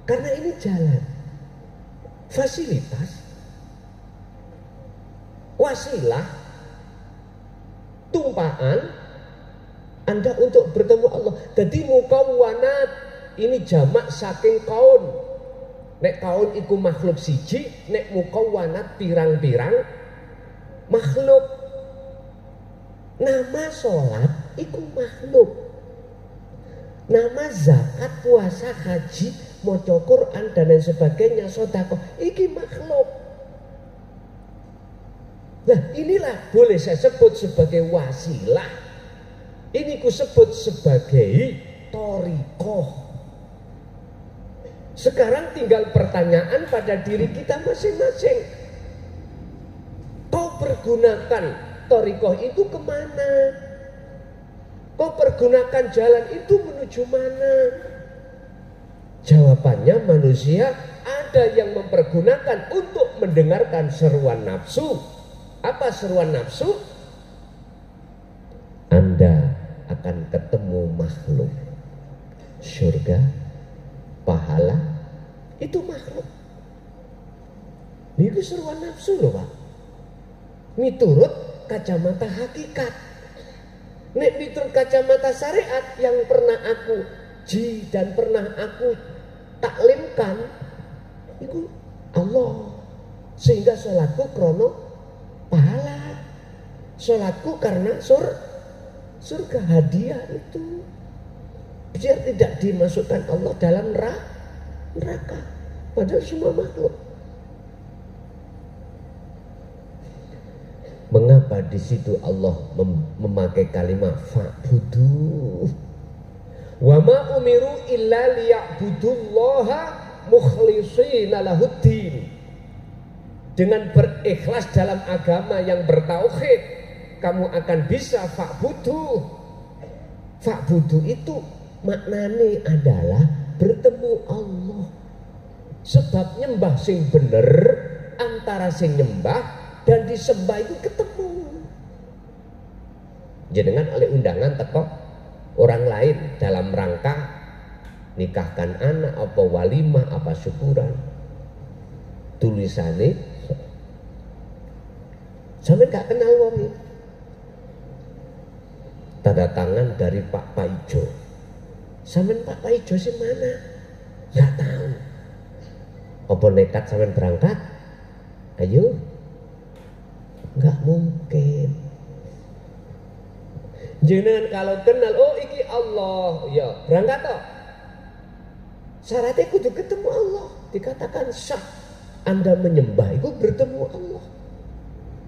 Karena ini jalan, fasilitas, wasilah, tumpaan Anda untuk bertemu Allah. Jadi mukawwanat ini jamak saking kaun. Nek kaun iku makhluk siji, nek mukawwanat pirang-pirang makhluk. Nama sholat iku makhluk. Nama zakat, puasa, haji, maca Quran dan lain sebagainya, sedekah iki makhluk. Nah, inilah boleh saya sebut sebagai wasilah. Ini ku sebut sebagai thariqah. Sekarang tinggal pertanyaan pada diri kita masing-masing. Kau pergunakan thariqah itu kemana? Kau pergunakan jalan itu menuju mana? Jawabannya manusia ada yang mempergunakan untuk mendengarkan seruan nafsu. Apa seruan nafsu? Anda akan ketemu makhluk. Surga, pahala, itu makhluk. Ini seruan nafsu loh Pak. Miturut kacamata hakikat. Nek miturut kacamata syariat yang pernah aku dan pernah aku taklimkan, itu Allah. Sehingga sholatku krono pahala. Sholatku karena surga, hadiah itu. Biar tidak dimasukkan Allah dalam neraka. Padahal semua makhluk. Mengapa di situ Allah memakai kalimat fa'budu? Wa ma umiru illa liya'budullaha mukhlishina lahuddin. Dengan berikhlas dalam agama yang bertauhid, kamu akan bisa fa'budu. Fa'budu itu maknanya adalah bertemu Allah. Sebab nyembah sing bener antara sing nyembah dan disembah itu ketemu. Jenengan oleh undangan teko orang lain dalam rangka nikahkan anak apa walimah apa syukuran. Tulisannya sampai gak kenal wong. Tanda tangan dari Pak Paijo. Sampean Pak Paijo sih mana? Gak tahu. Apa nekat sampean berangkat? Ayo. Enggak mungkin. Jenengan kalau kenal, oh iki Allah, ya berangkat toh. Syaratnya kudu ketemu Allah. Dikatakan sah. Anda menyembah itu bertemu Allah.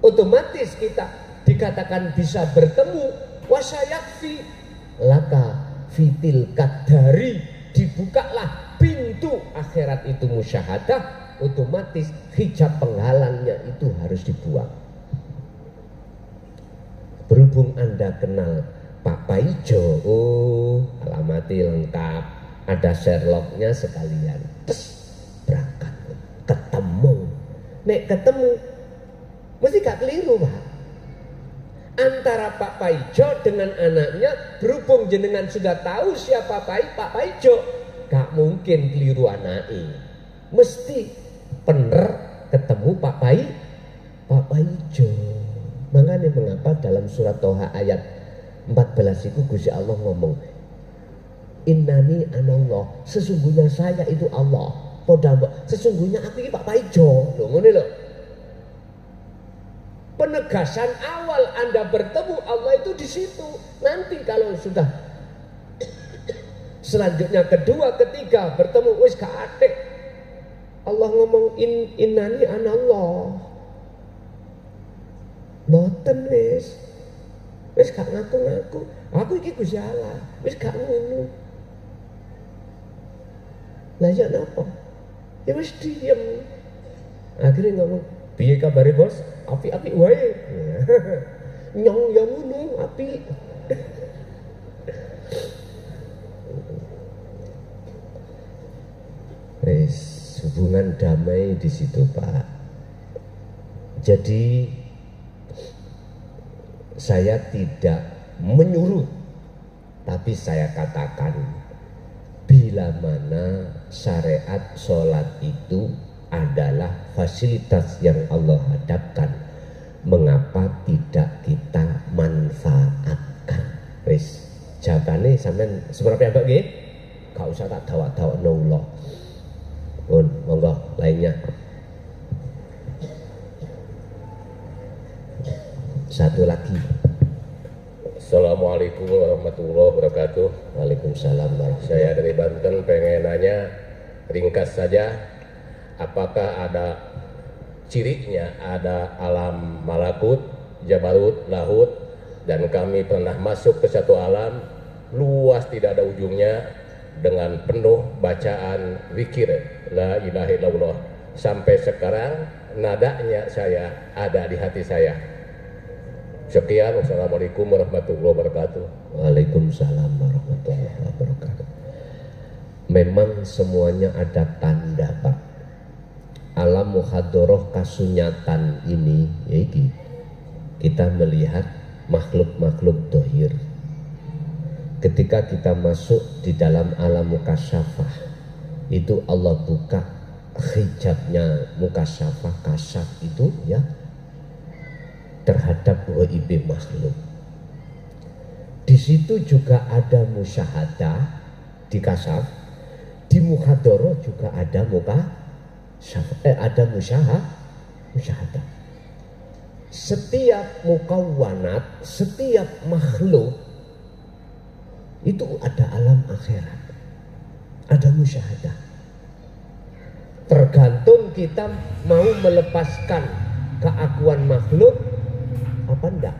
Otomatis kita dikatakan bisa bertemu. Wasayakfi laka fitil kadari, dibukalah pintu akhirat itu musyahadah. Otomatis hijab penghalangnya itu harus dibuang. Berhubung Anda kenal Pak Paijo, oh alamatnya lengkap, ada Sherlocknya sekalian, terus berangkat, ketemu. Nek ketemu, mesti gak keliru Pak. Antara Pak Paijo dengan anaknya, berhubung jenengan sudah tahu siapa Pak Paijo, gak mungkin keliru anaknya. Mesti bener ketemu Pak Paijo. Makanya mengapa dalam surat Toha ayat 14 itu Gusti Allah ngomong Innani anallah, sesungguhnya saya itu Allah. Sesungguhnya aku ini Pak Paijo. Loh ngene lho. Penegasan awal Anda bertemu Allah itu di situ. Nanti kalau sudah selanjutnya kedua, ketiga bertemu wis gak atik. Allah ngomong innani anallah. Mboten wis. Wis gak ngaku-ngaku. Aku iki Gusti Allah. Wis gak ngono. Lah ya napa? Ya wis diem. Akhirnya ngomong, piye kabare bos? Api-api wae. Nyong ya ngono, api. Wis hubungan damai di situ, Pak. Jadi saya tidak menyuruh, tapi saya katakan bila mana syariat sholat itu adalah fasilitas yang Allah hadapkan, mengapa tidak kita manfaatkan? Wis jawabane sampean seberapa ambek nggih? Gak usah tak dawak-dawak Allah. Monggo lainnya. Satu lagi. Assalamualaikum warahmatullahi wabarakatuh. Waalaikumsalam warahmatullahi. Saya dari Banten pengen nanya ringkas saja, apakah ada cirinya, ada alam malakut, jabarut, lahut, dan kami pernah masuk ke satu alam luas tidak ada ujungnya dengan penuh bacaan zikir la ilaha illallah. Sampai sekarang nadanya saya ada di hati saya. Sekian, wassalamualaikum warahmatullahi wabarakatuh. Waalaikumsalam warahmatullahi wabarakatuh. Memang semuanya ada tanda, Pak. Alam muhadoroh kasunyatan ini, yaitu kita melihat makhluk-makhluk dohir. Ketika kita masuk di dalam alam mukasyafah, itu Allah buka hijabnya mukasyafah, kasyaf itu ya, terhadap gaib makhluk. Di situ juga ada musyahadah di kasyaf, di muhadoroh juga ada ada musyahadah. Setiap mukawanat, setiap makhluk itu ada alam akhirat, ada musyahadah. Tergantung kita mau melepaskan keakuan makhluk apa enggak.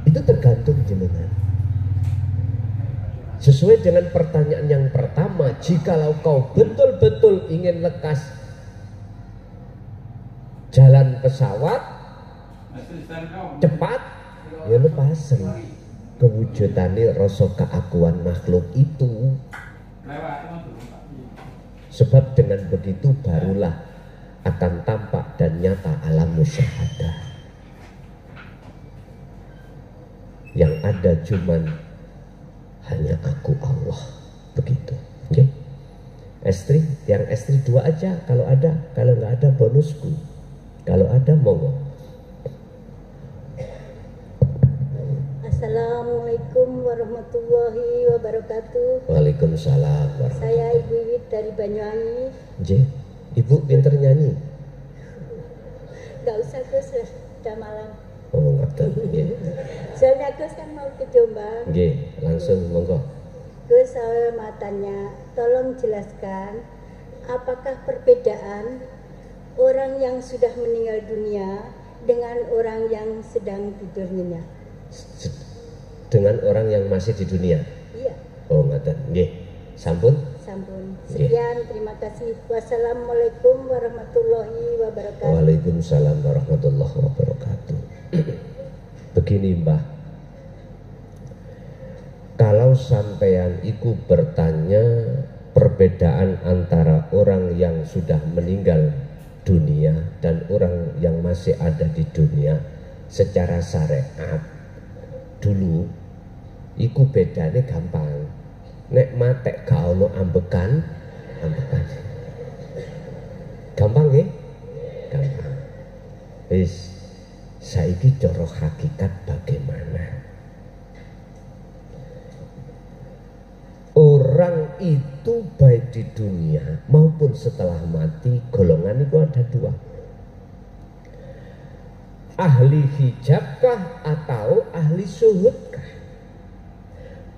Itu tergantung jenengan. Sesuai dengan pertanyaan yang pertama, jikalau kau betul-betul ingin lekas jalan pesawat cepat, ya lepasin kewujudannya rasa keakuan makhluk itu. Sebab dengan begitu barulah akan tampak dan nyata alam musyahadah. Yang ada cuman hanya aku Allah, begitu. Okay. Estri, yang estri 2 aja kalau ada, kalau nggak ada bonusku. Kalau ada monggo. Assalamualaikum warahmatullahi wabarakatuh. Waalaikumsalam warahmatullahi. Saya Ibu Iwit dari Banyuwangi. Ibu pinter nyanyi? Gak usah Gus, sudah malam. Oh ngaten. Soalnya Gus kan mau ke Jombang. Langsung monggo. Gus, saya mau tanya, tolong jelaskan apakah perbedaan orang yang sudah meninggal dunia dengan orang yang sedang tidur nyenyak? Dengan orang yang masih di dunia? Iya. Oh ngaten. Sampun? Sampun. Sekian, terima kasih. Wassalamualaikum warahmatullahi wabarakatuh. Waalaikumsalam warahmatullahi wabarakatuh. Begini Mbah, kalau sampean iku bertanya perbedaan antara orang yang sudah meninggal dunia dan orang yang masih ada di dunia secara syariat, dulu iku bedanya gampang. Nek matek gak ono ambekan. Gampang nggih? Gampang. Wis saiki cara hakikat bagaimana? Orang itu baik di dunia maupun setelah mati, golongan itu ada 2. Ahli hijabkah atau ahli syuhudkah?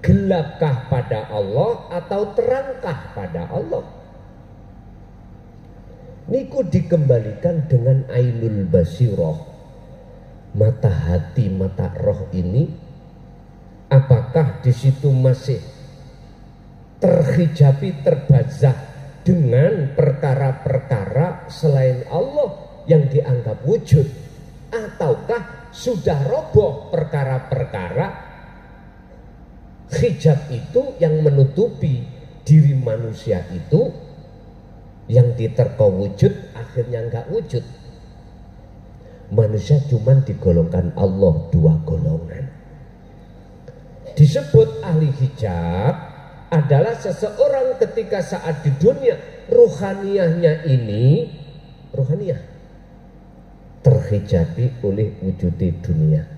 Gelapkah pada Allah atau terangkah pada Allah? Niku dikembalikan dengan ainul basirah, mata hati, mata roh ini, apakah di situ masih terhijabi, terbazah dengan perkara-perkara selain Allah yang dianggap wujud, ataukah sudah roboh perkara-perkara hijab itu yang menutupi diri manusia itu, yang diterka wujud akhirnya enggak wujud. Manusia cuma digolongkan Allah dua golongan. Disebut ahli hijab adalah seseorang ketika saat di dunia ruhaniyahnya ini, ruhaniyah terhijabi oleh wujud di dunia.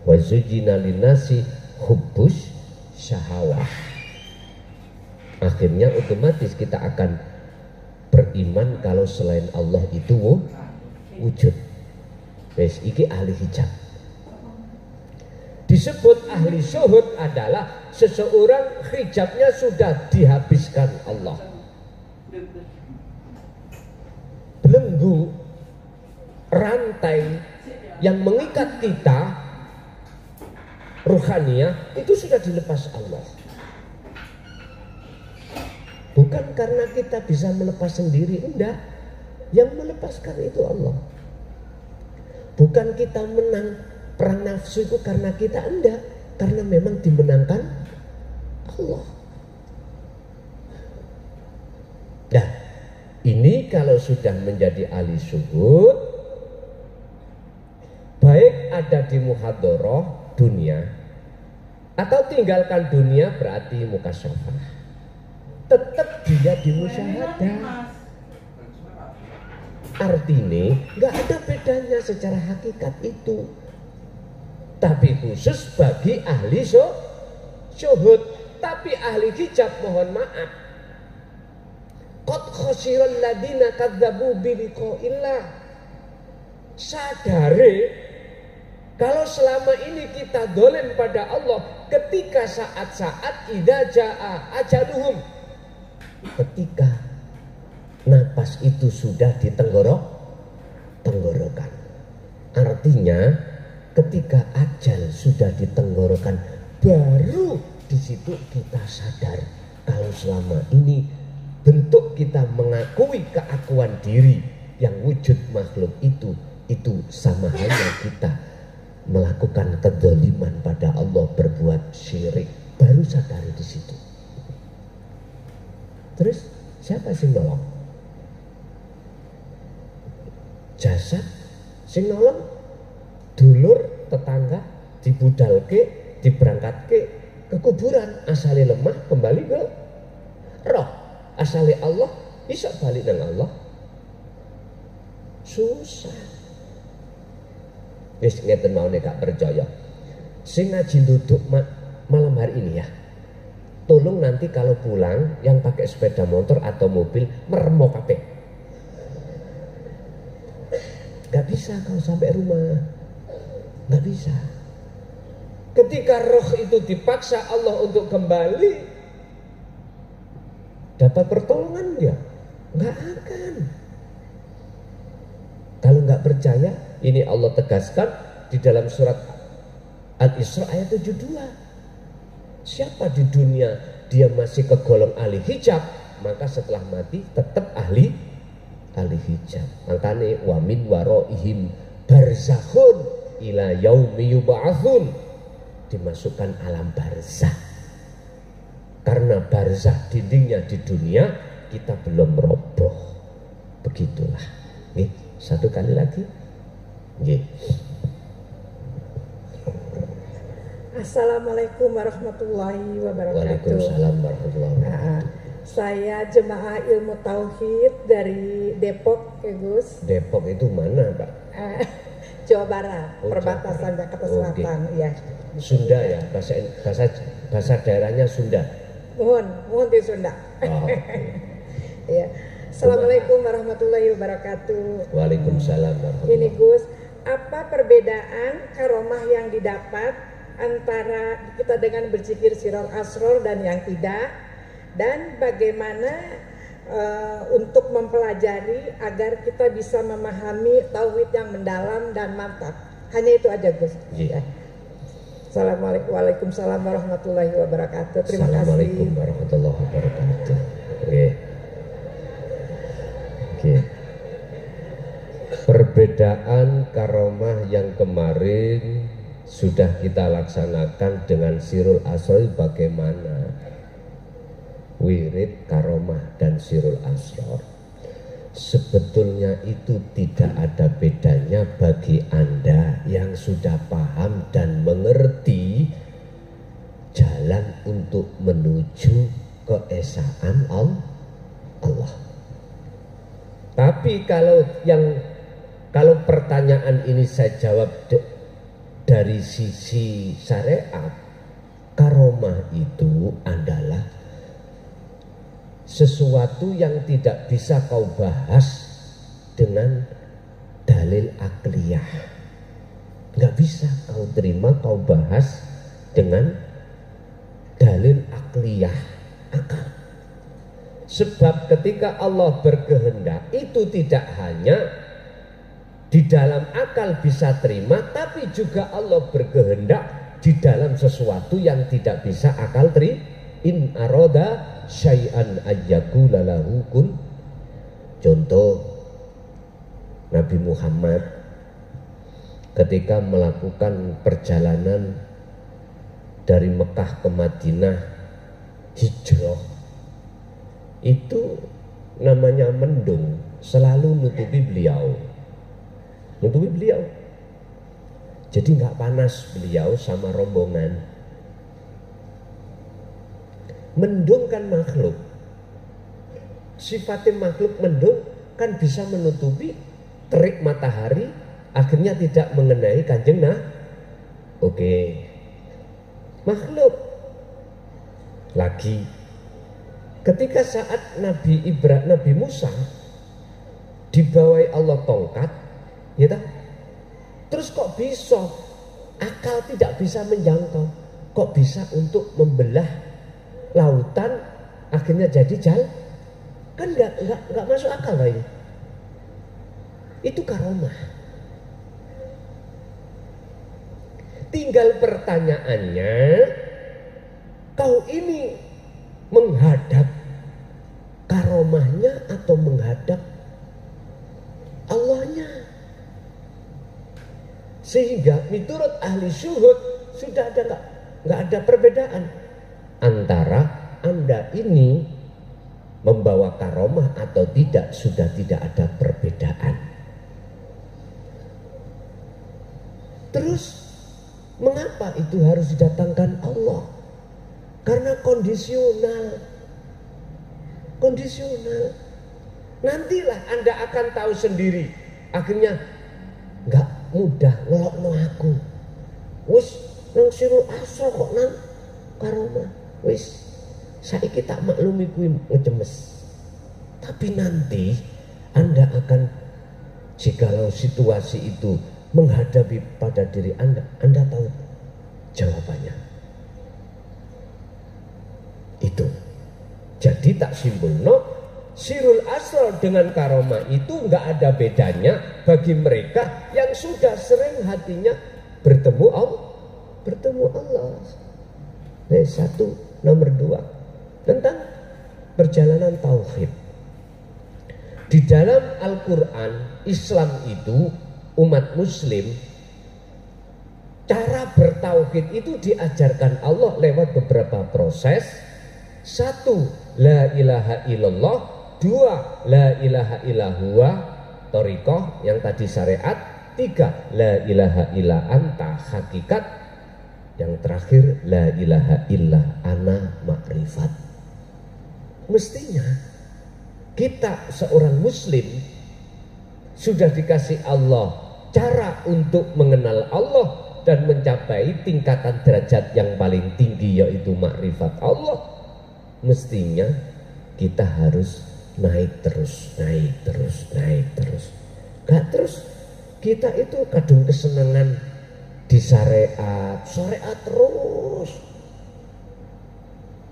Wa zujina linasi hubbus syahawah. Akhirnya otomatis kita akan beriman kalau selain Allah itu wujud. Wes iki ahli hijab. Disebut ahli syuhud adalah seseorang hijabnya sudah dihabiskan Allah. Belenggu rantai yang mengikat kita ruhaniyah itu sudah dilepas Allah. Bukan karena kita bisa melepas sendiri, enggak. Yang melepaskan itu Allah. Bukan kita menang perang nafsu itu karena kita, enggak. Karena memang dimenangkan Allah. Nah, ini kalau sudah menjadi ahli syuhud, baik ada di muhadharah dunia atau tinggalkan dunia berarti mukasyafah, tetap dia di musyahadah. Artinya nggak ada bedanya secara hakikat itu, tapi khusus bagi ahli syuhud. Tapi ahli hijab mohon maaf, qad khasiral ladina kadzabu bi liqa'illah. Sadare kalau selama ini kita dolim pada Allah ketika saat-saat idza jaa ajaluhum, ketika napas itu sudah di tenggorokan. Artinya ketika ajal sudah di tenggorokan, baru di situ kita sadar kalau selama ini bentuk kita mengakui keakuan diri yang wujud makhluk itu sama halnya kita melakukan kedzaliman pada Allah, berbuat syirik. Baru sadar di situ. Terus siapa sih nolong? Jasad sing nolong dulur tetangga, dibudalke, diberangkatke ke kuburan. Asale lemah kembali ke roh. Asale Allah bisa balik dengan Allah. Susah. Wis ngeten mau nek gak percaya. Sing ngaji duduk malam hari ini ya. Tolong nanti kalau pulang yang pakai sepeda motor atau mobil meremok kabeh. Gak bisa kalau sampai rumah, gak bisa. Ketika roh itu dipaksa Allah untuk kembali, dapat pertolongan dia? Gak akan. Kalau gak percaya, ini Allah tegaskan di dalam surat Al-Isra ayat 72. Siapa di dunia dia masih kegolong ahli hijab, maka setelah mati tetap ahli hijab. Makanya wa min waraihim barzakhun ila yaumi yub'atsun, dimasukkan alam barzah. Karena barzah dindingnya di dunia kita belum roboh. Begitulah. Nih, satu kali lagi. Nggih. Assalamualaikum warahmatullahi wabarakatuh. Waalaikumsalam warahmatullahi wabarakatuh. Saya jemaah ilmu tauhid dari Depok, ya Gus. Depok itu mana, Pak? Jawa Barat, perbatasan Jakarta Selatan, ya. Sunda ya, bahasa daerahnya Sunda. Mohon di Sunda. Oh, ya. Assalamualaikum warahmatullahi wabarakatuh. Waalaikumsalam warahmatullahi Ini Gus, apa perbedaan karomah yang didapat antara kita dengan berzikir sirol asror dan yang tidak? Dan bagaimana untuk mempelajari agar kita bisa memahami tauhid yang mendalam dan mantap. Hanya itu aja Gus. Iya. Assalamualaikum, waalaikumsalam warahmatullahi wabarakatuh. Terima kasih. Assalamualaikum warahmatullahi wabarakatuh. Oke. Perbedaan karomah yang kemarin sudah kita laksanakan dengan Sirul Asrar bagaimana? Wirid, karomah, dan Sirul Asrar sebetulnya itu tidak ada bedanya bagi Anda yang sudah paham dan mengerti jalan untuk menuju keesaan Allah. Tapi kalau pertanyaan ini saya jawab dari sisi syariat, karomah itu adalah sesuatu yang tidak bisa kau bahas dengan dalil akliyah. Nggak bisa kau terima, kau bahas dengan dalil akliyah, akal. Sebab ketika Allah berkehendak itu tidak hanya di dalam akal bisa terima, tapi juga Allah berkehendak di dalam sesuatu yang tidak bisa akal terima. In aroda syai'an ayyakula lahu kun. Contoh, Nabi Muhammad ketika melakukan perjalanan dari Mekah ke Madinah, hijrah, itu namanya mendung, selalu nutupi beliau. Jadi nggak panas beliau sama rombongan. Mendung kan makhluk, sifatnya makhluk mendung kan bisa menutupi terik matahari, akhirnya tidak mengenai kanjeng Oke, makhluk. Lagi ketika saat Nabi Musa dibawai Allah tongkat, ya, terus kok bisa akal tidak bisa menjangkau, kok bisa untuk membelah lautan akhirnya jadi jalan, kan nggak masuk akal lah ini. Itu karomah. Tinggal pertanyaannya, kau ini menghadap karomahnya atau menghadap Allahnya? Sehingga menurut ahli syuhud sudah ada nggak ada perbedaan antara Anda ini membawa karomah atau tidak, sudah tidak ada perbedaan. Terus mengapa itu harus didatangkan Allah? Karena kondisional. Nantilah Anda akan tahu sendiri. Akhirnya nggak mudah ngelokno aku. Wis nang Sirul Asrar kok nang karomah. Wis saiki tak maklumi kuwi ngecemes. Tapi nanti Anda akan, jikalau situasi itu menghadapi pada diri Anda tahu jawabannya. Itu. Jadi tak simpulno, Sirul Asrar dengan karomah itu nggak ada bedanya bagi mereka yang sudah sering hatinya bertemu Allah. Satu. Nomor 2 tentang perjalanan tauhid. Di dalam Al-Quran, Islam itu umat muslim, cara bertauhid itu diajarkan Allah lewat beberapa proses. 1. La ilaha illallah. 2. La ilaha illallah thariqah yang tadi syariat. 3. La ilaha illa anta hakikat. Yang terakhir, la ilaha illa ana ma'rifat. Mestinya kita seorang muslim sudah dikasih Allah cara untuk mengenal Allah dan mencapai tingkatan derajat yang paling tinggi, yaitu ma'rifat Allah. Mestinya kita harus naik terus. Gak terus kita itu kadung kesenangan di syariat terus.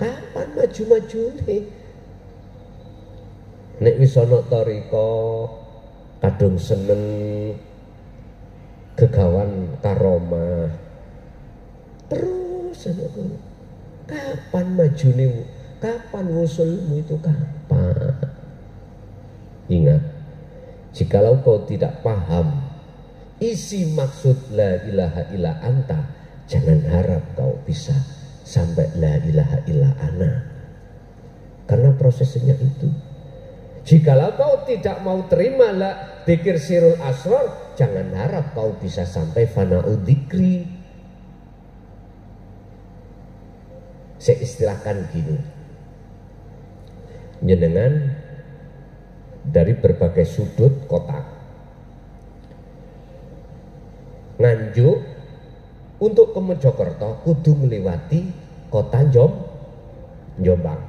Kapan maju nih? Nek wis ana tarika kadung seneng gegawan karomah terus ana kapan majune, kapan wusulmu itu kapan? Ingat, jikalau kau tidak paham isi maksud la ilaha illa anta, jangan harap kau bisa sampai la ilaha illa ana. Karena prosesnya itu. Jikalau kau tidak mau terima la dzikir sirul asrar, jangan harap kau bisa sampai fana'u dzikri. Saya istilahkan gini, jenengan dari berbagai sudut kota Nganjuk untuk ke Mojokerto kudu melewati kota Jombang.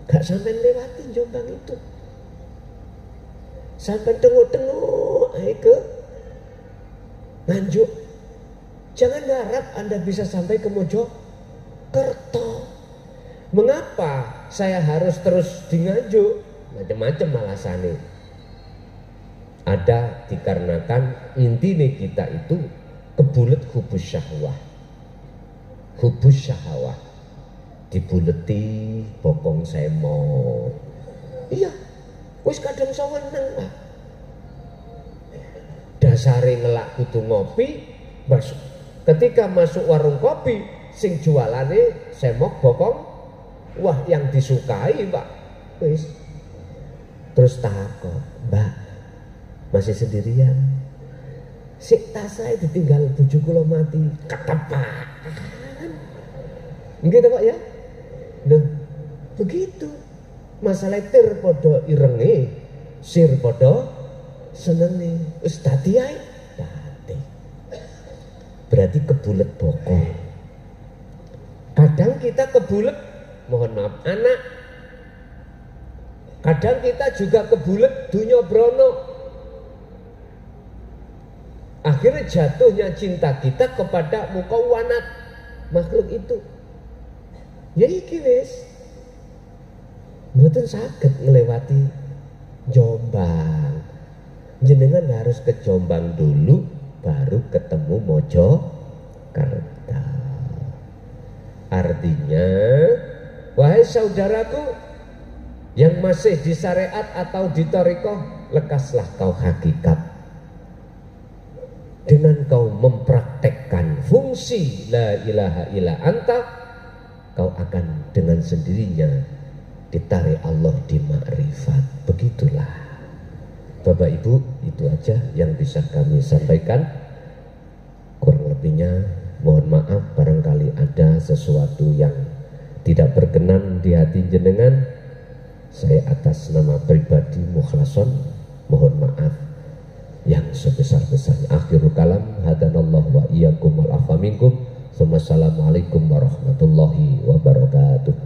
Gak sampai lewati Jombang itu, sampai tengok-tengok ke Nganjuk. Jangan harap Anda bisa sampai ke Mojokerto. Mengapa saya harus terus di Nganjuk? Macam-macam alasannya. Ada dikarenakan intinya kita itu kebulet hubus syahwah. Hubus syahwah dibuleti bokong semo. Iya, wis kadang saweneng lah. Dasare ngelak kudu ngopi, ketika masuk warung kopi sing jualane semok bokong, wah yang disukai Pak. Wis terus takut, Mbak masih sendirian? Sik tas saya ditinggal bojo kula mati, ketepak. Nggih Pak ya? Nah, begitu. Masalah tir podo irenge, sir podo senenge. Wis dadi ae. Dadi. Berarti kebulet bokong. Kadang kita kebulet, mohon maaf, anak. Kadang kita juga kebulet dunya brono. Akhirnya jatuhnya cinta kita kepada mukawanat makhluk itu. Ya iki wis mboten saged nglewati Jombang. Jenengan harus ke Jombang dulu baru ketemu Mojokerto. Artinya, wahai saudaraku yang masih di syariat atau di thariqah, lekaslah kau hakikat. Dengan kau mempraktekkan fungsi la ilaha illa anta, kau akan dengan sendirinya ditarik Allah di ma'rifat. Begitulah Bapak Ibu, itu aja yang bisa kami sampaikan. Kurang lebihnya mohon maaf barangkali ada sesuatu yang tidak berkenan di hati jenengan. Saya atas nama pribadi Mukhlason mohon maaf yang sebesar-besarnya. Akhirul kalam, hadanallahu wa iyyakum wal afa minkum. Wassalamualaikum warahmatullahi wabarakatuh.